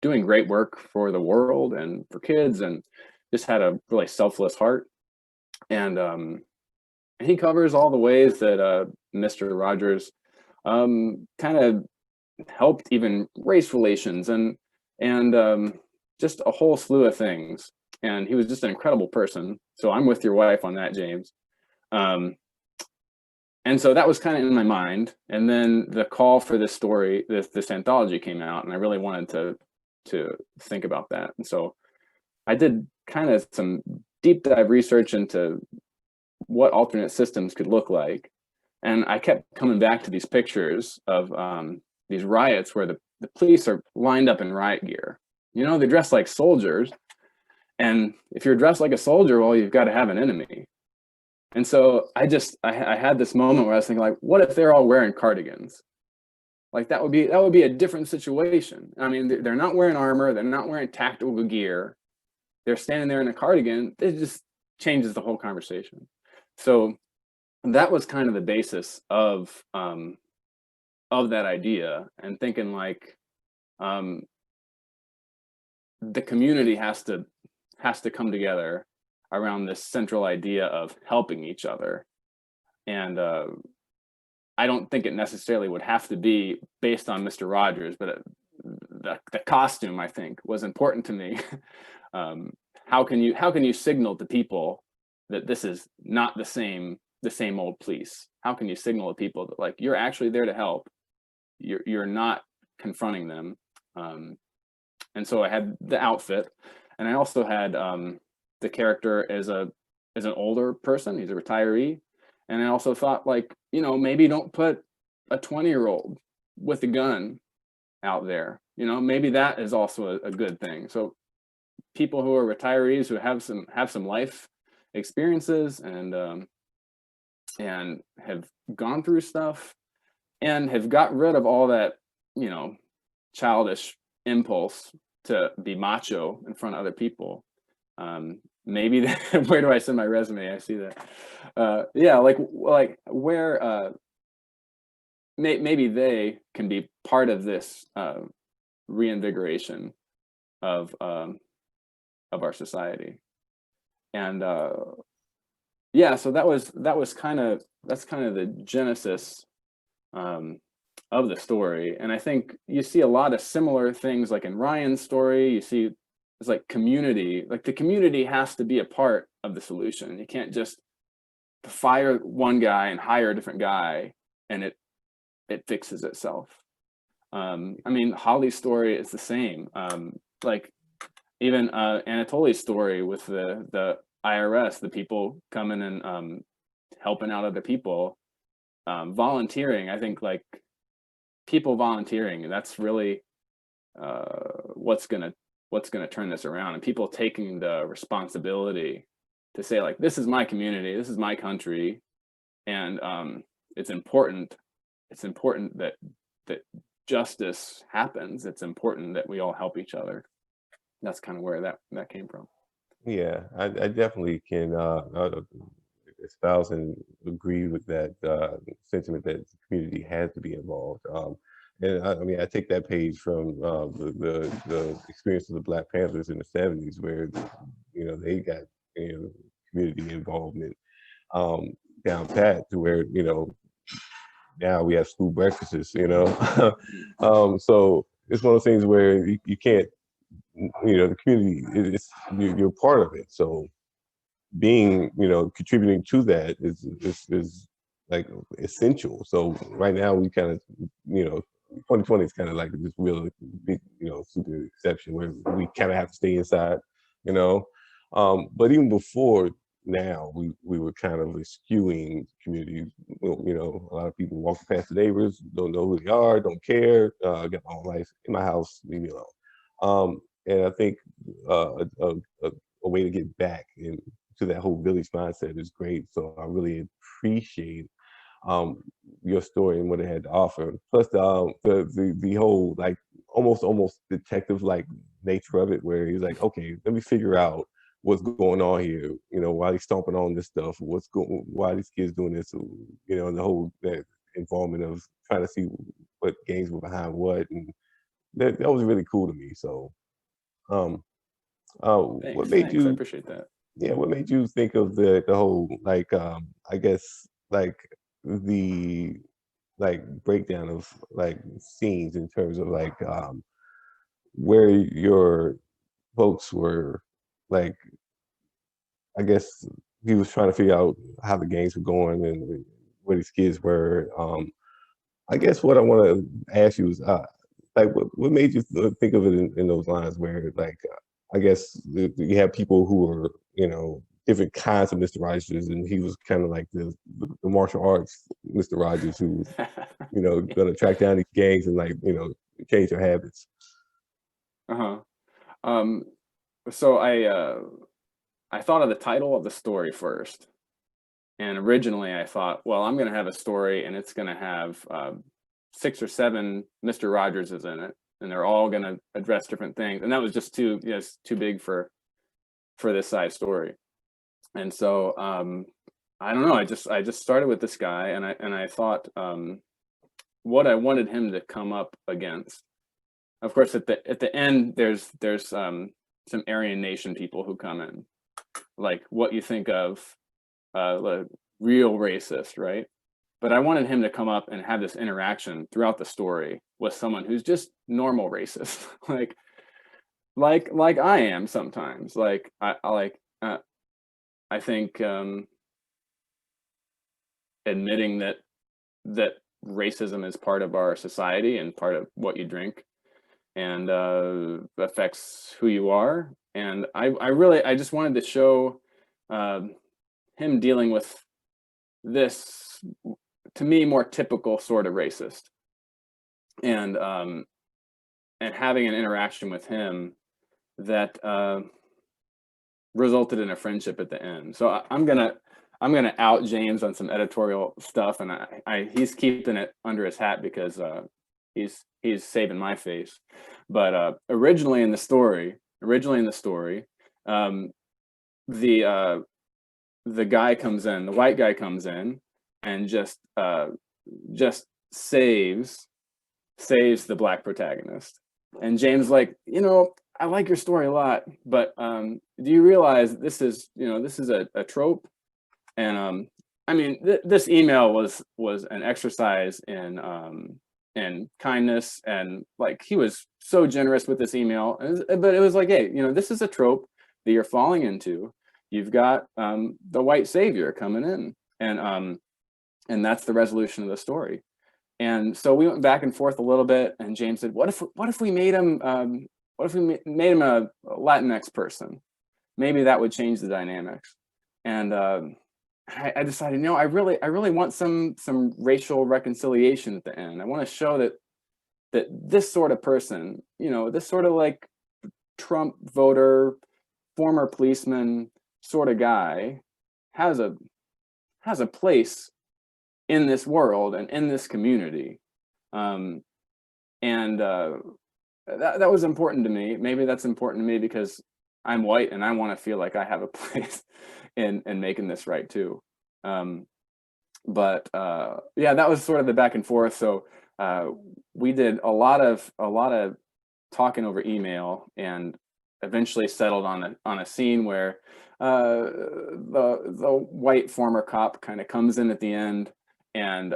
doing great work for the world and for kids, and just had a really selfless heart. And And he covers all the ways that Mr. Rogers kind of helped even race relations and just a whole slew of things. And he was just an incredible person. So I'm with your wife on that, James. And so that was kind of in my mind. And then the call for this story, this anthology came out, and I really wanted to think about that. And so I did kind of some deep dive research into what alternate systems could look like. And I kept coming back to these pictures of these riots where the police are lined up in riot gear. You know, they dress like soldiers. And if you're dressed like a soldier, well, you've got to have an enemy. And so I had this moment where I was thinking, like, what if they're all wearing cardigans? Like that would be a different situation. I mean, they're not wearing armor, they're not wearing tactical gear. They're standing there in a cardigan. It just changes the whole conversation. So that was kind of the basis of that idea, and thinking like the community has to come together around this central idea of helping each other. And I don't think it necessarily would have to be based on Mr. Rogers, but the costume, I think, was important to me. How can you signal to people that this is not the same old police? How can you signal to people that, like, you're actually there to help? You're not confronting them. And so I had the outfit, and I also had the character as an older person. He's a retiree. And I also thought, like, you know, maybe don't put a 20-year-old with a gun out there. You know, maybe that is also a good thing. So people who are retirees, who have some life experiences and have gone through stuff and have got rid of all that, you know, childish impulse to be macho in front of other people. Maybe where do I send my resume? I see that. Yeah, like where maybe they can be part of this reinvigoration of our society. And yeah, so that's kind of the genesis of the story. And I think you see a lot of similar things, like in Ryan's story. You see it's like community, like the community has to be a part of the solution. You can't just fire one guy and hire a different guy and it fixes itself. I mean, Holly's story is the same. Like even Anatoly's story with the IRS, the people coming and helping out other people, volunteering. I think, like, people volunteering, that's really what's gonna turn this around, and people taking the responsibility to say, like, this is my community, this is my country, and it's important that justice happens. It's important that we all help each other. That's kind of where that came from. Yeah, I definitely can espouse and agree with that sentiment that the community has to be involved. And I mean, I take that page from the experience of the Black Panthers in the 70s, where, you know, they got, you know, community involvement down pat to where, you know, now we have school breakfasts, you know. So it's one of those things where you can't, you know, the community, you're part of it. So being, you know, contributing to that is like essential. So right now we kind of, you know, 2020 is kind of like this real big, you know, super exception where we kind of have to stay inside, you know. But even before now, we were kind of eschewing community. You know, a lot of people walking past the neighbors, don't know who they are, don't care. Got my own life in my house, leave me alone. And I think a way to get back into that whole village mindset is great. So I really appreciate your story and what it had to offer. Plus the whole, like, almost detective like nature of it, where he's like, okay, let me figure out what's going on here. You know, why he's stomping on this stuff? Why these kids doing this? You know, and the whole that involvement of trying to see what games were behind what, and that was really cool to me. So, what made Thanks, you? I appreciate that. yeah, what made you think of the whole, like, I guess, like, the, like, breakdown of, like, scenes in terms of, like, where your folks were, like, I guess he was trying to figure out how the games were going and where these kids were. I guess what I want to ask you is, like, what made you think of it in those lines where, like, I guess you have people who are, you know, different kinds of Mr. Rogers, and he was kind of like the martial arts Mr. Rogers who, you know, gonna track down these gangs and, like, you know, change their habits. Uh-huh. Um, so I thought of the title of the story first. And originally I thought, well, I'm going to have a story and it's going to have 6 or 7 Mr. Rogerses in it, and they're all going to address different things. And that was just too big for this size story. And so I don't know. I just started with this guy, and I thought what I wanted him to come up against. Of course, at the end, there's some Aryan Nation people who come in, like what you think of the real racist, right? But I wanted him to come up and have this interaction throughout the story with someone who's just normal racist, like I am sometimes. Like I think admitting that racism is part of our society and part of what you drink and affects who you are. And I just wanted to show him dealing with this, to me, more typical sort of racist, and having an interaction with him that resulted in a friendship at the end. So I'm gonna out James on some editorial stuff, and he's keeping it under his hat because he's saving my face. But originally in the story, the guy comes in, the white guy comes in, and just saves the black protagonist. And James, like, you know, I like your story a lot, but do you realize this is a trope? And I mean, this email was an exercise in kindness, and like he was so generous with this email. But it was like, hey, you know, this is a trope that you're falling into. You've got the white savior coming in, and that's the resolution of the story. And so we went back and forth a little bit, and James said, what if we made him a Latinx person? Maybe that would change the dynamics. And I decided, I really want some racial reconciliation at the end. I want to show that this sort of person, this sort of like Trump voter, former policeman sort of guy has a place in this world and in this community. And that was important to me. Maybe that's important to me because I'm white and I want to feel like I have a place in making this right too. But yeah, that was sort of the back and forth. So we did a lot of talking over email, and eventually settled on a scene where the white former cop kind of comes in at the end, and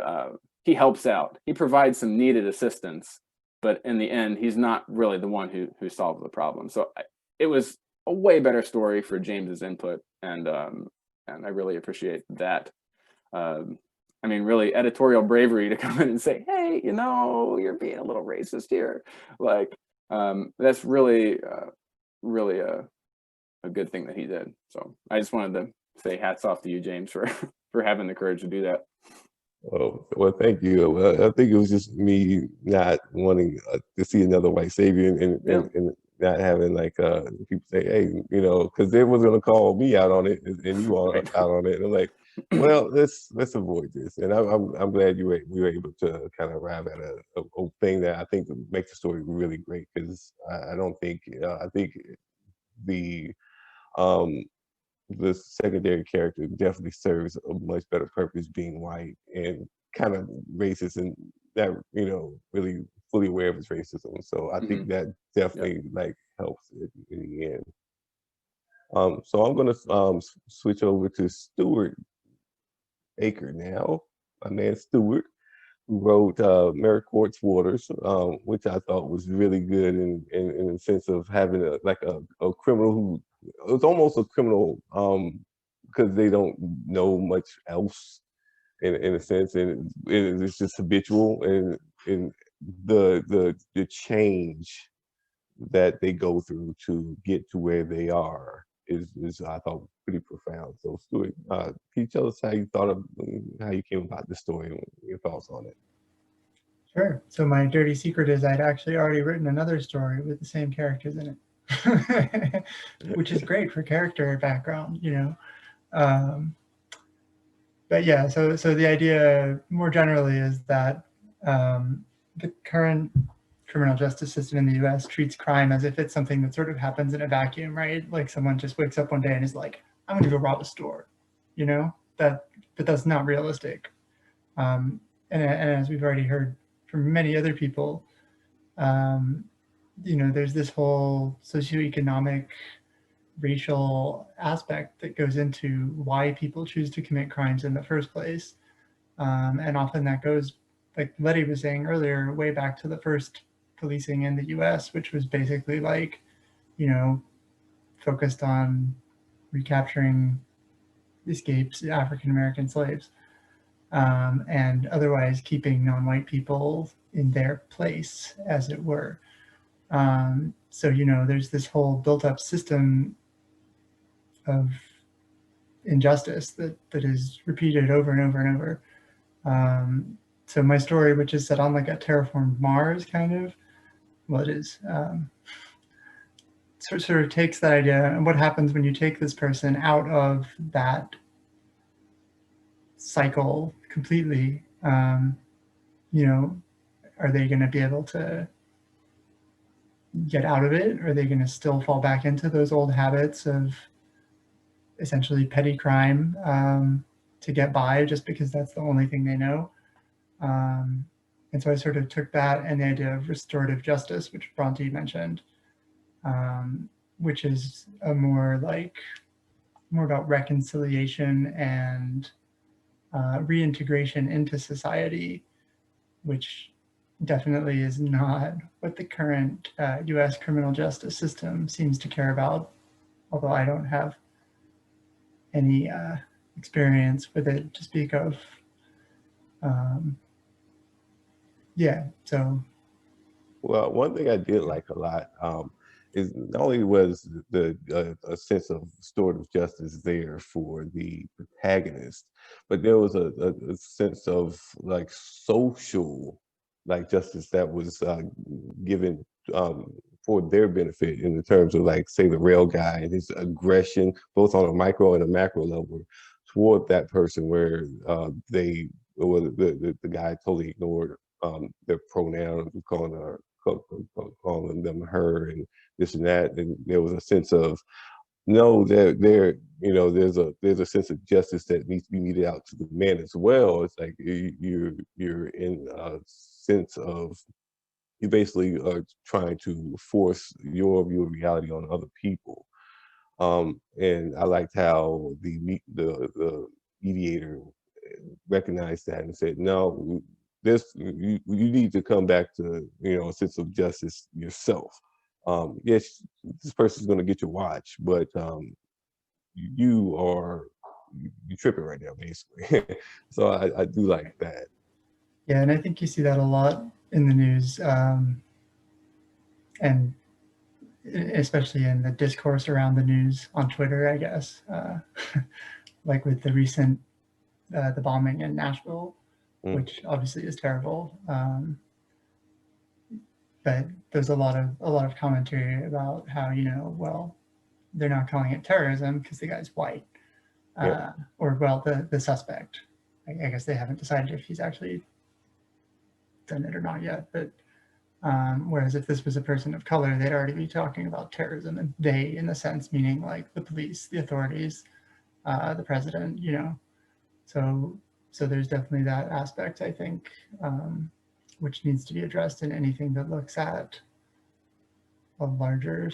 he helps out. He provides some needed assistance, but in the end, he's not really the one who solved the problem. So it was a way better story for James's input, and I really appreciate that. I mean, really editorial bravery to come in and say, hey, you're being a little racist here. Like, that's really a good thing that he did. So I just wanted to say hats off to you, James, for having the courage to do that. Well, thank you. Well, I think it was just me not wanting to see another white savior, and not having like people say, hey, because they was gonna call me out on it, and you all Right. out on it. And I'm like, well, let's avoid this. And I'm glad we were able to kind of arrive at a thing that I think makes the story really great, because I don't think I think the secondary character definitely serves a much better purpose being white and kind of racist, and that really fully aware of his racism. So I think that definitely like helps in the end. So I'm going to switch over to Stuart Baker now, my man Stuart, who wrote Maricourt's Waters, which I thought was really good in the sense of having a criminal who, it was almost a criminal because they don't know much else in a sense, and it's just habitual, and the change that they go through to get to where they are is I thought pretty profound. So Stuart, can you tell us how you how you came about the story and your thoughts on it? Sure. So my dirty secret is I'd actually already written another story with the same characters in it, which is great for character background, you know. But yeah, so the idea more generally is that the current criminal justice system in the US treats crime as if it's something that sort of happens in a vacuum, right? Like someone just wakes up one day and is like, I'm gonna go rob a store, you know? But that's not realistic. And as we've already heard from many other people, you know, there's this whole socioeconomic, racial aspect that goes into why people choose to commit crimes in the first place. And often that goes, like Letty was saying earlier, way back to the first policing in the US, which was basically like, you know, focused on recapturing escaped African-American slaves, and otherwise keeping non-white people in their place, as it were. So, you know, there's this whole built-up system of injustice that is repeated over and over and over. So my story, which is set on like a terraformed Mars, kind of, well, it is, sort of takes that idea and what happens when you take this person out of that cycle completely. You know, are they going to be able to get out of it? Are they going to still fall back into those old habits of essentially petty crime to get by just because that's the only thing they know? And so I sort of took that and the idea of restorative justice, which Bronte mentioned, which is a more about reconciliation and reintegration into society, which definitely is not what the current US criminal justice system seems to care about, although I don't have any experience with it to speak of. Yeah, so. Well, one thing I did like a lot is not only was the a sense of restorative justice there for the protagonist, but there was a sense of like social like justice that was given for their benefit in the terms of like say the rail guy and his aggression both on a micro and a macro level toward that person where they or the guy totally ignored their pronouns, calling them her and this and that, and there was a sense of no, there you know there's a sense of justice that needs to be meted out to the man as well. It's like you're in a sense of you basically are trying to force your view of reality on other people. And I liked how the mediator recognized that and said, no, you need to come back to a sense of justice yourself. Yes, this person's going to get your watch, but you tripping right now, basically. So I do like that. Yeah, and I think you see that a lot in the news, and especially in the discourse around the news on Twitter, I guess, like with the recent the bombing in Nashville, which obviously is terrible. But there's a lot of commentary about how, well, they're not calling it terrorism because the guy's white, or well, the suspect. I guess they haven't decided if he's actually done it or not yet. But whereas if this was a person of color, they'd already be talking about terrorism, and they, in the sense, meaning like the police, the authorities, the president, So there's definitely that aspect, I think, which needs to be addressed in anything that looks at a larger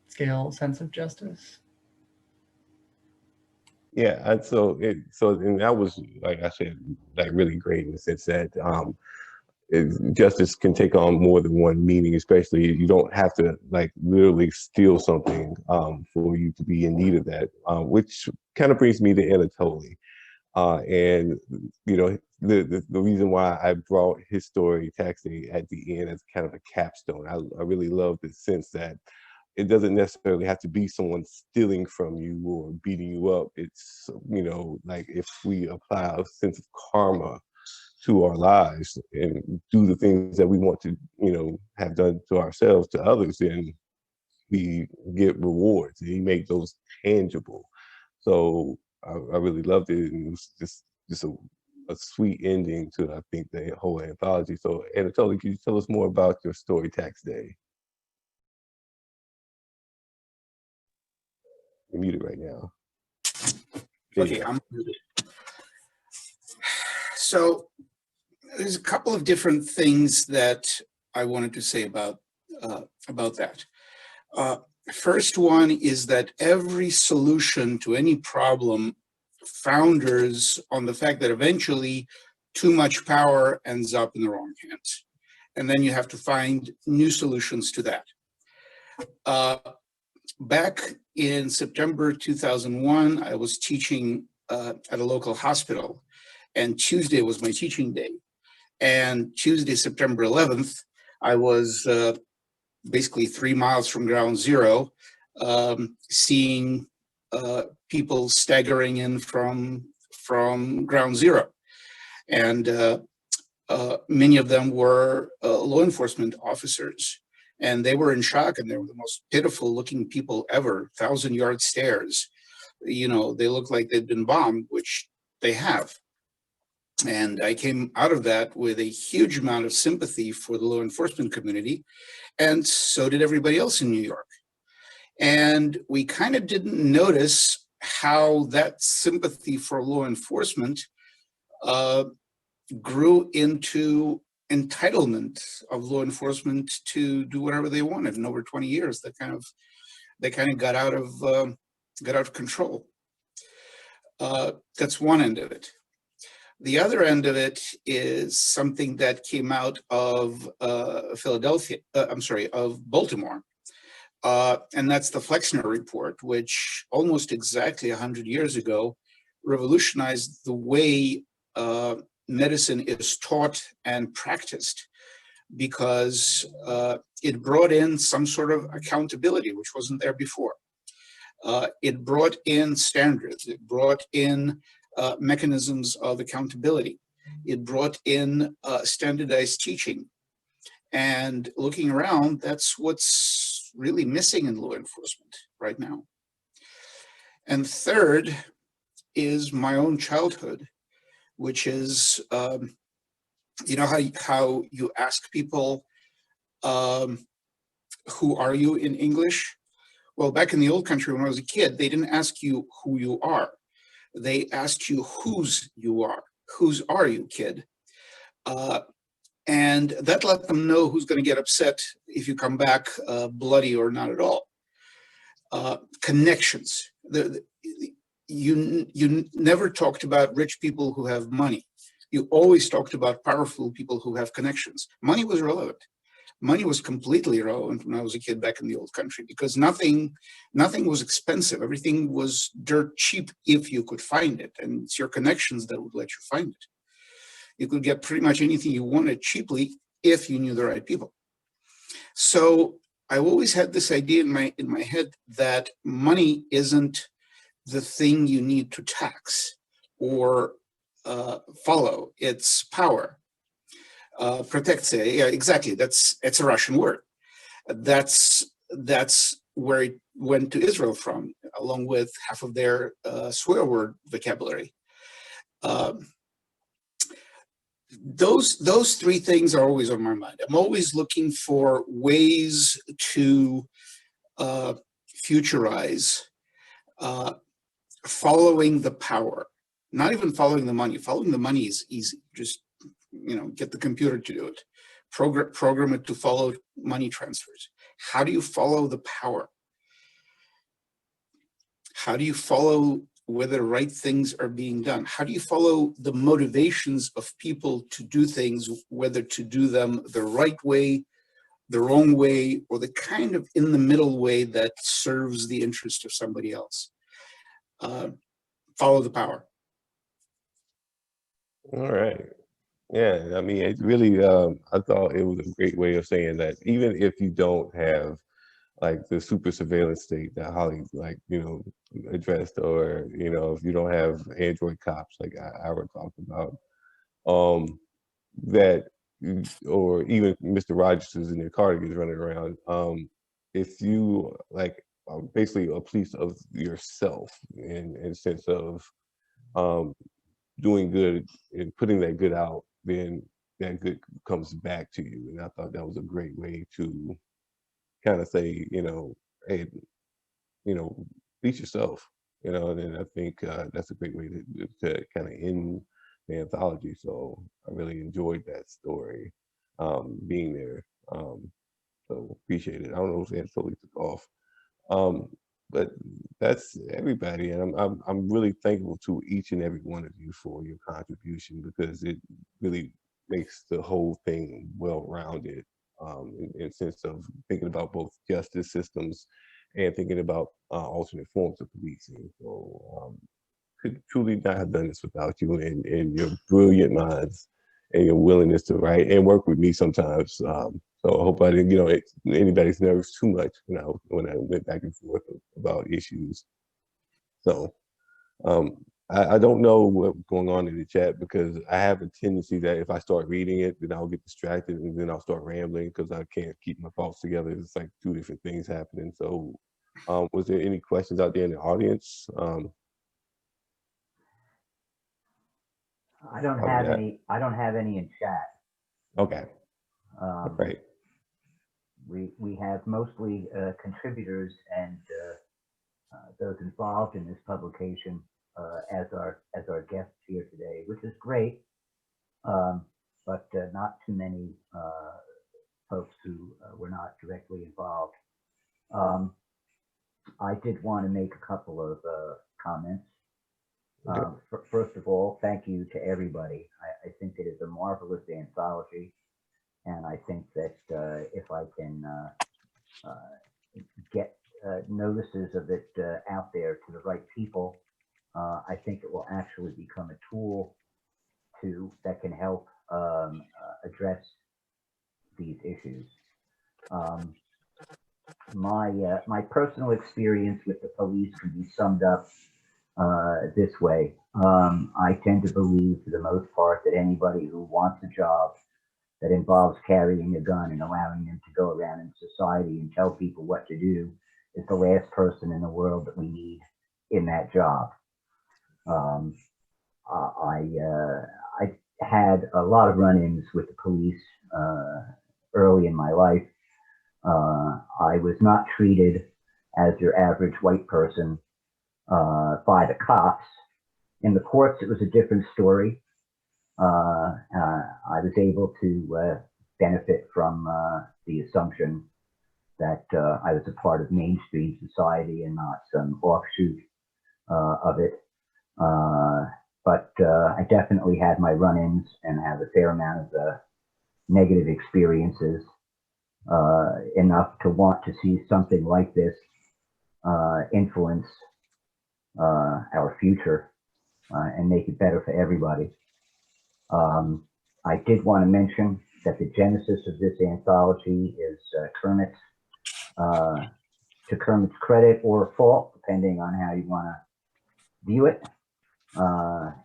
scale sense of justice. Yeah, and and that was, like I said, like really great in the sense that justice can take on more than one meaning, especially you don't have to like literally steal something for you to be in need of that, which kind of brings me to Anatoly. And you know, the reason why I brought his story Tax Day at the end as kind of a capstone, I really love the sense that it doesn't necessarily have to be someone stealing from you or beating you up. It's, you know, like if we apply a sense of karma to our lives and do the things that we want to, you know, have done to ourselves, to others, then we get rewards and you make those tangible. So I really loved it, and it was just a sweet ending to, I think, the whole anthology. So Anatoly, can you tell us more about your story Tax Day? You're muted right now. Okay, I'm muted. So there's a couple of different things that I wanted to say about that. First one is that every solution to any problem founders on the fact that eventually too much power ends up in the wrong hands. And then you have to find new solutions to that. Back in September 2001, I was teaching at a local hospital, and Tuesday was my teaching day. And Tuesday, September 11th, I was basically 3 miles from ground zero, seeing people staggering in from ground zero. And many of them were law enforcement officers. And they were in shock, and they were the most pitiful looking people ever, 1,000-yard stares. You know, they look like they'd been bombed, which they have. And I came out of that with a huge amount of sympathy for the law enforcement community, and so did everybody else in New York. And we kind of didn't notice how that sympathy for law enforcement grew into entitlement of law enforcement to do whatever they wanted. In over 20 years, they kind of got out of control. That's one end of it. The other end of it is something that came out of Baltimore. And that's the Flexner Report, which almost exactly 100 years ago revolutionized the way medicine is taught and practiced, because it brought in some sort of accountability, which wasn't there before. It brought in standards. It brought in mechanisms of accountability. It brought in standardized teaching. And looking around, that's what's really missing in law enforcement right now. And third is my own childhood, which is, you know how you ask people, who are you in English? Well, back in the old country when I was a kid, they didn't ask you who you are. They asked you whose you are. Whose are you, kid? And that let them know who's going to get upset if you come back bloody or not at all. Connections. You never talked about rich people who have money. You always talked about powerful people who have connections. Money was irrelevant. Money was completely irrelevant when I was a kid back in the old country, because nothing was expensive. Everything was dirt cheap if you could find it. And it's your connections that would let you find it. You could get pretty much anything you wanted cheaply if you knew the right people. So I always had this idea in my head that money isn't the thing you need to tax or follow. It's power. Protekция, yeah, exactly. It's a Russian word. That's where it went to Israel from, along with half of their swear word vocabulary. Those three things are always on my mind. I'm always looking for ways to futurize following the power, not even following the money. Following the money is easy. Just, you know, get the computer to do it. Program it to follow money transfers. How do you follow the power? How do you follow whether the right things are being done? How do you follow the motivations of people to do things, whether to do them the right way, the wrong way, or the kind of in the middle way that serves the interest of somebody else? Follow the power. All right. Yeah, I mean, it really, I thought it was a great way of saying that even if you don't have like the super surveillance state that Holly, like, you know, addressed, or, you know, if you don't have Android cops like I were talking about, that, or even Mr. Rogers's and their cardigans running around, if you like basically a police of yourself in sense of doing good and putting that good out, then that good comes back to you. And I thought that was a great way to kind of say, you know, hey, you know, beat yourself, you know. And I think that's a great way to kind of end the anthology. So I really enjoyed that story, being there. So appreciate it. I don't know if it totally took off. But that's everybody, and I'm really thankful to each and every one of you for your contribution, because it really makes the whole thing well-rounded, in sense of thinking about both justice systems and thinking about alternate forms of policing. So could truly not have done this without you and your brilliant minds and your willingness to write and work with me sometimes. So I hope I didn't, you know, anybody's nerves too much, you know, when I went back and forth about issues. So I don't know what's going on in the chat, because I have a tendency that if I start reading it, then I'll get distracted and then I'll start rambling because I can't keep my thoughts together. It's like two different things happening. So was there any questions out there in the audience? I don't have any. I don't have any in chat. Okay. Right. We have mostly contributors and those involved in this publication as our guests here today, which is great, but not too many folks who were not directly involved. I did want to make a couple of comments. First of all, thank you to everybody. I think it is a marvelous anthology, and I think that if I can get notices of it out there to the right people, I think it will actually become a tool that can help address these issues. My personal experience with the police can be summed up this way. I tend to believe, for the most part, that anybody who wants a job that involves carrying a gun and allowing them to go around in society and tell people what to do is the last person in the world that we need in that job. I had a lot of run-ins with the police early in my life. I was not treated as your average white person by the cops. In the courts, it was a different story. I was able to benefit from the assumption that I was a part of mainstream society and not some offshoot of it. But I definitely had my run-ins and have a fair amount of negative experiences, enough to want to see something like this influence our future and make it better for everybody. I did want to mention that the genesis of this anthology is Kermit's, to Kermit's credit or fault, depending on how you want to view it.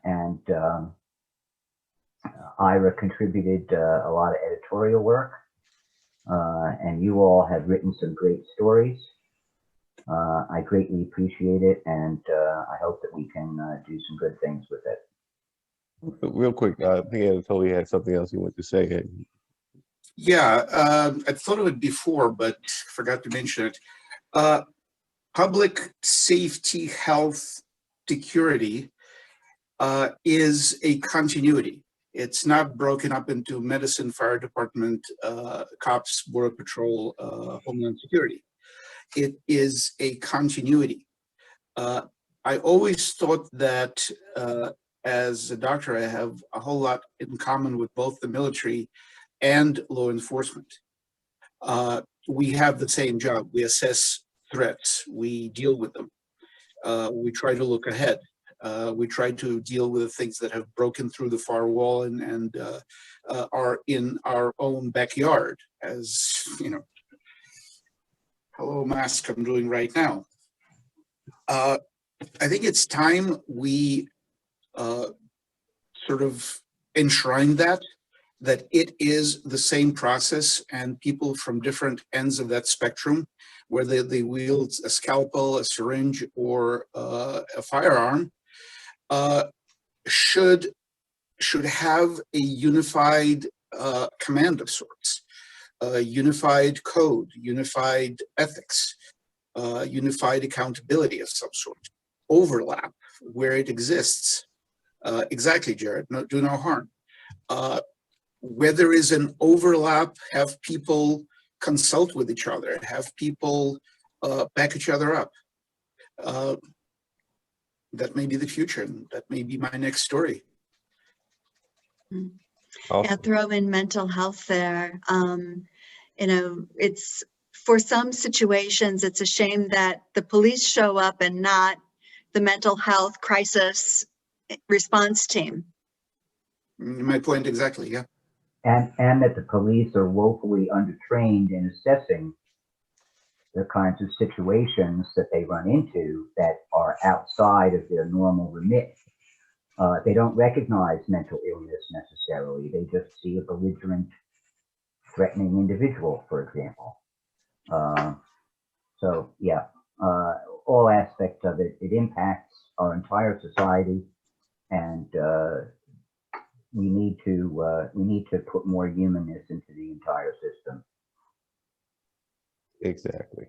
And Ira contributed a lot of editorial work, and you all have written some great stories. I greatly appreciate it, and I hope that we can do some good things with it. Real quick, I think Anatoly had something else he wanted to say. Yeah, I thought of it before, but forgot to mention it. Public safety, health, security is a continuity. It's not broken up into medicine, fire department, cops, border patrol, homeland security. It is a continuity. I always thought that as a doctor, I have a whole lot in common with both the military and law enforcement. We have the same job. We assess threats. We deal with them. We try to look ahead. We try to deal with the things that have broken through the firewall and are in our own backyard, as you know. Hello, mask, I'm doing right now. I think it's time we sort of enshrine that it is the same process, and people from different ends of that spectrum, whether they wield a scalpel, a syringe, or a firearm, should have a unified command of sorts, unified code, unified ethics, unified accountability of some sort, overlap where it exists. Exactly, Jared, do no harm. Where there is an overlap, have people consult with each other, have people back each other up. That may be the future, and that may be my next story. Awesome. Yeah, throw in mental health there. You know, it's for some situations, it's a shame that the police show up and not the mental health crisis response team. My point exactly, yeah. And that the police are woefully undertrained in assessing the kinds of situations that they run into that are outside of their normal remit. They don't recognize mental illness necessarily. They just see a belligerent, threatening individual, for example. So yeah, all aspects of it, it impacts our entire society, and we need to put more humanness into the entire system. Exactly.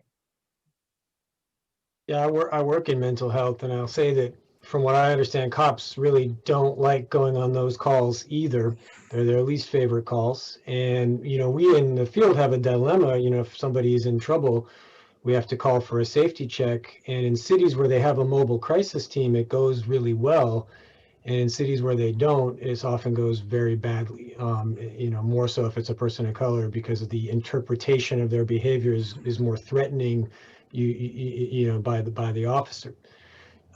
Yeah, I work in mental health, and I'll say that from what I understand, cops really don't like going on those calls either. They're their least favorite calls. And, you know, we in the field have a dilemma. You know, if somebody is in trouble, we have to call for a safety check. And in cities where they have a mobile crisis team, it goes really well. And in cities where they don't, it often goes very badly. You know, more so if it's a person of color, because the interpretation of their behavior is more threatening, you know, by the officer.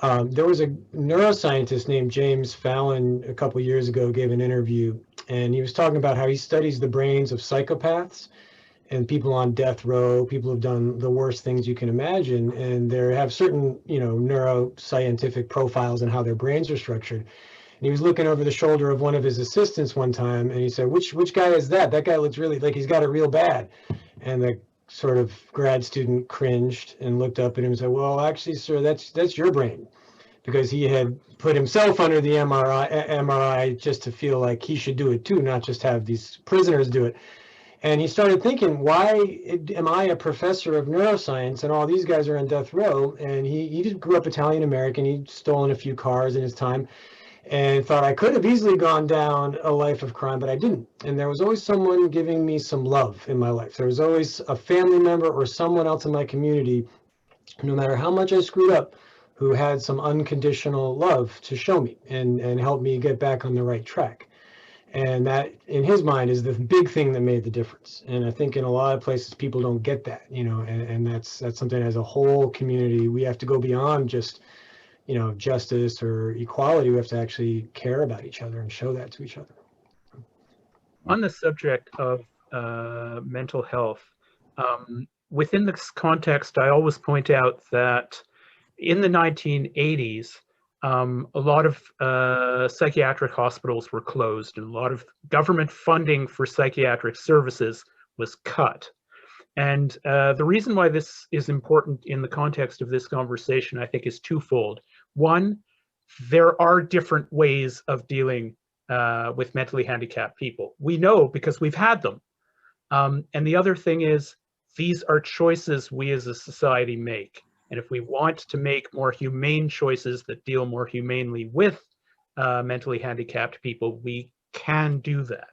There was a neuroscientist named James Fallon a couple years ago gave an interview, and he was talking about how he studies the brains of psychopaths and people on death row, people who've done the worst things you can imagine, and they have certain, you know, neuroscientific profiles and how their brains are structured. And he was looking over the shoulder of one of his assistants one time, and he said, which guy is that? That guy looks really like he's got it real bad. And the sort of grad student cringed and looked up at him and said, well, actually, sir, that's your brain. Because he had put himself under the MRI just to feel like he should do it too, not just have these prisoners do it. And he started thinking, why am I a professor of neuroscience and all these guys are on death row? And he just grew up Italian American. He'd stolen a few cars in his time and thought I could have easily gone down a life of crime, but I didn't. And there was always someone giving me some love in my life. There was always a family member or someone else in my community, no matter how much I screwed up, who had some unconditional love to show me and help me get back on the right track. And that, in his mind, is the big thing that made the difference. And I think in a lot of places, people don't get that, you know, and that's something as a whole community, we have to go beyond just, you know, justice or equality. We have to actually care about each other and show that to each other. On the subject of mental health, within this context, I always point out that in the 1980s, a lot of psychiatric hospitals were closed, and a lot of government funding for psychiatric services was cut. And the reason why this is important in the context of this conversation, I think, is twofold. One, there are different ways of dealing with mentally handicapped people. We know because we've had them. And the other thing is, these are choices we as a society make. And if we want to make more humane choices that deal more humanely with mentally handicapped people, we can do that.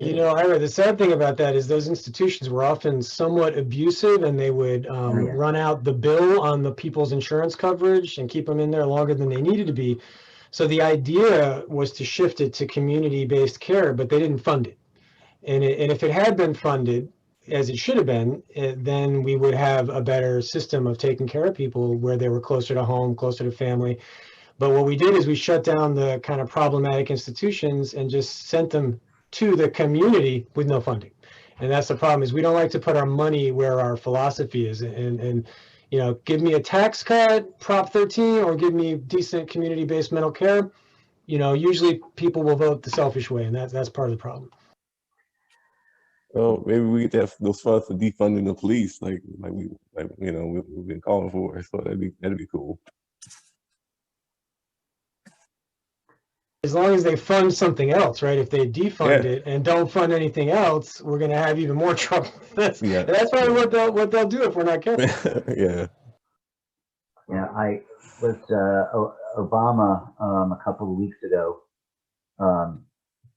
You know, Ira, the sad thing about that is those institutions were often somewhat abusive, and they would run out the bill on the people's insurance coverage and keep them in there longer than they needed to be. So the idea was to shift it to community-based care, but they didn't fund it. And if it had been funded, as it should have been, then we would have a better system of taking care of people where they were closer to home, closer to family. But what we did is we shut down the kind of problematic institutions and just sent them to the community with no funding. And that's the problem, is we don't like to put our money where our philosophy is. And you know, give me a tax cut, Prop 13, or give me decent community-based mental care. You know, usually people will vote the selfish way, and that's part of the problem. Well, maybe we get those funds for defunding the police, like you know, we've been calling for. So that'd be cool. As long as they fund something else, right? If they defund it and don't fund anything else, we're going to have even more trouble. That's probably what they'll do if we're not careful. Yeah. Yeah, I was Obama a couple of weeks ago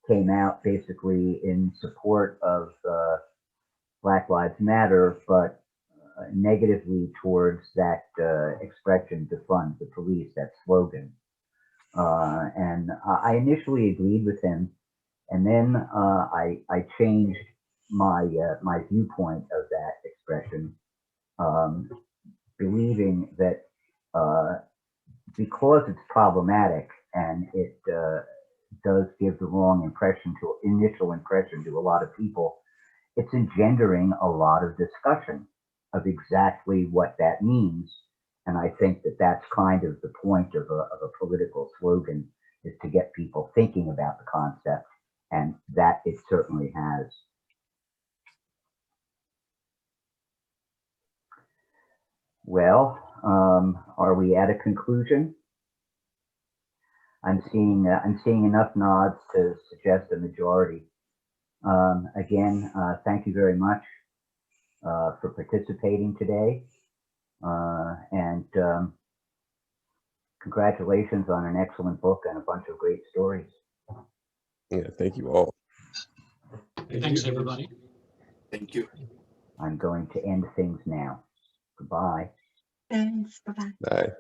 came out basically in support of Black Lives Matter, but negatively towards that expression, defund the police, that slogan. And I initially agreed with him, and then I changed my my viewpoint of that expression, believing that because it's problematic and it does give the wrong initial impression to a lot of people, it's engendering a lot of discussion of exactly what that means. And I think that that's kind of the point of a political slogan, is to get people thinking about the concept, and that it certainly has. Well, are we at a conclusion? I'm seeing enough nods to suggest a majority. Again, thank you very much for participating today. And congratulations on an excellent book and a bunch of great stories. Yeah, thank you all. Thanks, everybody. Thank you. I'm going to end things now. Goodbye. Thanks. Bye-bye. Bye.